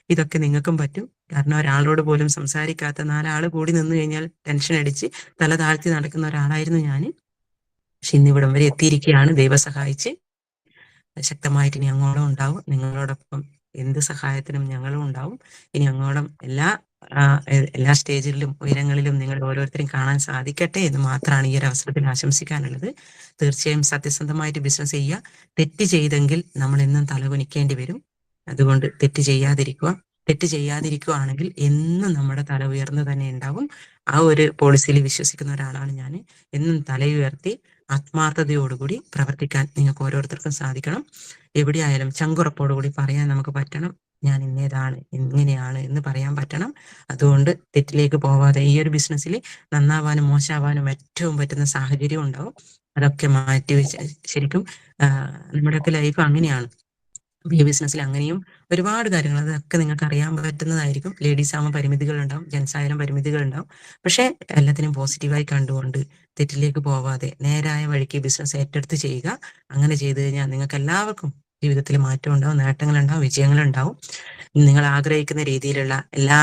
ഇതൊക്കെ നിങ്ങൾക്കും പറ്റും. കാരണം ഒരാളോട് പോലും സംസാരിക്കാത്ത 4 ആള് കൂടി നിന്ന് കഴിഞ്ഞാൽ ടെൻഷൻ അടിച്ച് തല താഴ്ത്തി നടക്കുന്ന ഒരാളായിരുന്നു ഞാൻ. പക്ഷെ ഇന്നിവിടം വരെ എത്തിയിരിക്കുകയാണ്. ദൈവം സഹായിച്ച് ശക്തമായിട്ട് ഇനി അങ്ങോളം ഉണ്ടാവും. നിങ്ങളോടൊപ്പം എന്ത് സഹായത്തിനും ഞങ്ങളും ഉണ്ടാവും. ഇനി അങ്ങോളം എല്ലാ സ്റ്റേജിലും ഉയരങ്ങളിലും നിങ്ങൾ ഓരോരുത്തരും കാണാൻ സാധിക്കട്ടെ എന്ന് മാത്രമാണ് ഈ ഒരു അവസരത്തിൽ ആശംസിക്കാനുള്ളത്. തീർച്ചയായും സത്യസന്ധമായിട്ട് ബിസിനസ് ചെയ്യുക. തെറ്റ് ചെയ്തെങ്കിൽ നമ്മൾ എന്നും തലകുനിക്കേണ്ടി വരും. അതുകൊണ്ട് തെറ്റ് ചെയ്യാതിരിക്കുകയാണെങ്കിൽ എന്നും നമ്മുടെ തല ഉയർന്നു തന്നെ ഉണ്ടാവും. ആ ഒരു പോളിസിയിൽ വിശ്വസിക്കുന്ന ഒരാളാണ് ഞാൻ. എന്നും തലയുയർത്തി ആത്മാർത്ഥതയോടുകൂടി പ്രവർത്തിക്കാൻ നിങ്ങൾക്ക് ഓരോരുത്തർക്കും സാധിക്കണം. എവിടെയായാലും ചങ്കുറപ്പോടുകൂടി പറയാൻ നമുക്ക് പറ്റണം. ഞാൻ ഇന്നേതാണ്, ഇങ്ങനെയാണ് എന്ന് പറയാൻ പറ്റണം. അതുകൊണ്ട് തെറ്റിലേക്ക് പോവാതെ ഈ ഒരു ബിസിനസ്സിൽ നന്നാവാനും മോശമാവാനും ഏറ്റവും പറ്റുന്ന സാഹചര്യം ഉണ്ടാവും. അതൊക്കെ മാറ്റി വെച്ച് ശരിക്കും നമ്മുടെയൊക്കെ ലൈഫ് അങ്ങനെയാണ്. ഈ ബിസിനസ്സിൽ അങ്ങനെയും ഒരുപാട് കാര്യങ്ങൾ അതൊക്കെ നിങ്ങൾക്ക് അറിയാൻ പറ്റുന്നതായിരിക്കും. ലേഡീസ് ആകുമ്പോൾ പരിമിതികൾ ഉണ്ടാവും, ജെൻസ് ആയാലും പരിമിതികൾ ഉണ്ടാവും. പക്ഷെ എല്ലാത്തിനും പോസിറ്റീവായി കണ്ടുകൊണ്ട് തെറ്റിലേക്ക് പോവാതെ നേരായ വഴിക്ക് ബിസിനസ് ഏറ്റെടുത്ത് ചെയ്യുക. അങ്ങനെ ചെയ്തു കഴിഞ്ഞാൽ നിങ്ങൾക്ക് എല്ലാവർക്കും ജീവിതത്തിൽ മാറ്റം ഉണ്ടാവും, നേട്ടങ്ങളുണ്ടാവും, വിജയങ്ങളുണ്ടാവും. നിങ്ങൾ ആഗ്രഹിക്കുന്ന രീതിയിലുള്ള എല്ലാ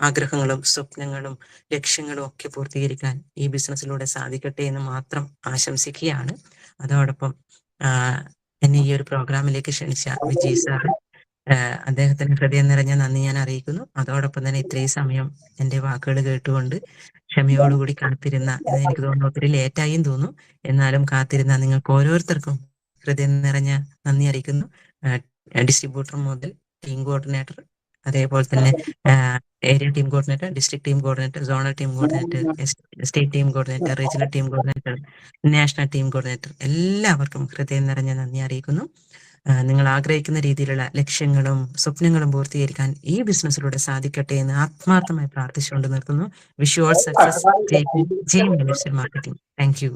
ആഗ്രഹങ്ങളും സ്വപ്നങ്ങളും ലക്ഷ്യങ്ങളും ഒക്കെ പൂർത്തീകരിക്കാൻ ഈ ബിസിനസ്സിലൂടെ സാധിക്കട്ടെ എന്ന് മാത്രം ആശംസിക്കുകയാണ്. അതോടൊപ്പം എന്നെ ഈ ഒരു പ്രോഗ്രാമിലേക്ക് ക്ഷണിച്ച വിജയ് സാറ്, അദ്ദേഹത്തിന് ഹൃദയം നിറഞ്ഞ നന്ദി ഞാൻ അറിയിക്കുന്നു. അതോടൊപ്പം തന്നെ ഇത്രയും സമയം എന്റെ വാക്കുകൾ കേട്ടുകൊണ്ട് ക്ഷമയോടുകൂടി കാത്തിരുന്ന, ഇത് എനിക്ക് തോന്നുന്നു ഒത്തിരി ലേറ്റായും തോന്നും, എന്നാലും കാത്തിരുന്ന നിങ്ങൾക്ക് ഓരോരുത്തർക്കും ഹൃദയം നിറഞ്ഞ നന്ദി അറിയിക്കുന്നു. ഡിസ്ട്രിബ്യൂട്ടർ മുതൽ ടീം കോർഡിനേറ്റർ, അതേപോലെ തന്നെ area team coordinator, district team coordinator, zonal team coordinator, state team coordinator, regional team coordinator, national team coordinator, എല്ലാവർക്കും ഹൃദയം നിറഞ്ഞ നന്ദി അറിയിക്കുന്നു. നിങ്ങൾ ആഗ്രഹിക്കുന്ന രീതിയിലുള്ള ലക്ഷ്യങ്ങളും സ്വപ്നങ്ങളും പൂർത്തീകരിക്കാൻ ഈ ബിസിനസ്സിലൂടെ സാധിക്കട്ടെ എന്ന് ആത്മാർത്ഥമായി പ്രാർത്ഥിച്ചുകൊണ്ട് നിർത്തുന്നു. Wish you all success. ജയ് മാർക്കറ്റിംഗ്. Thank U.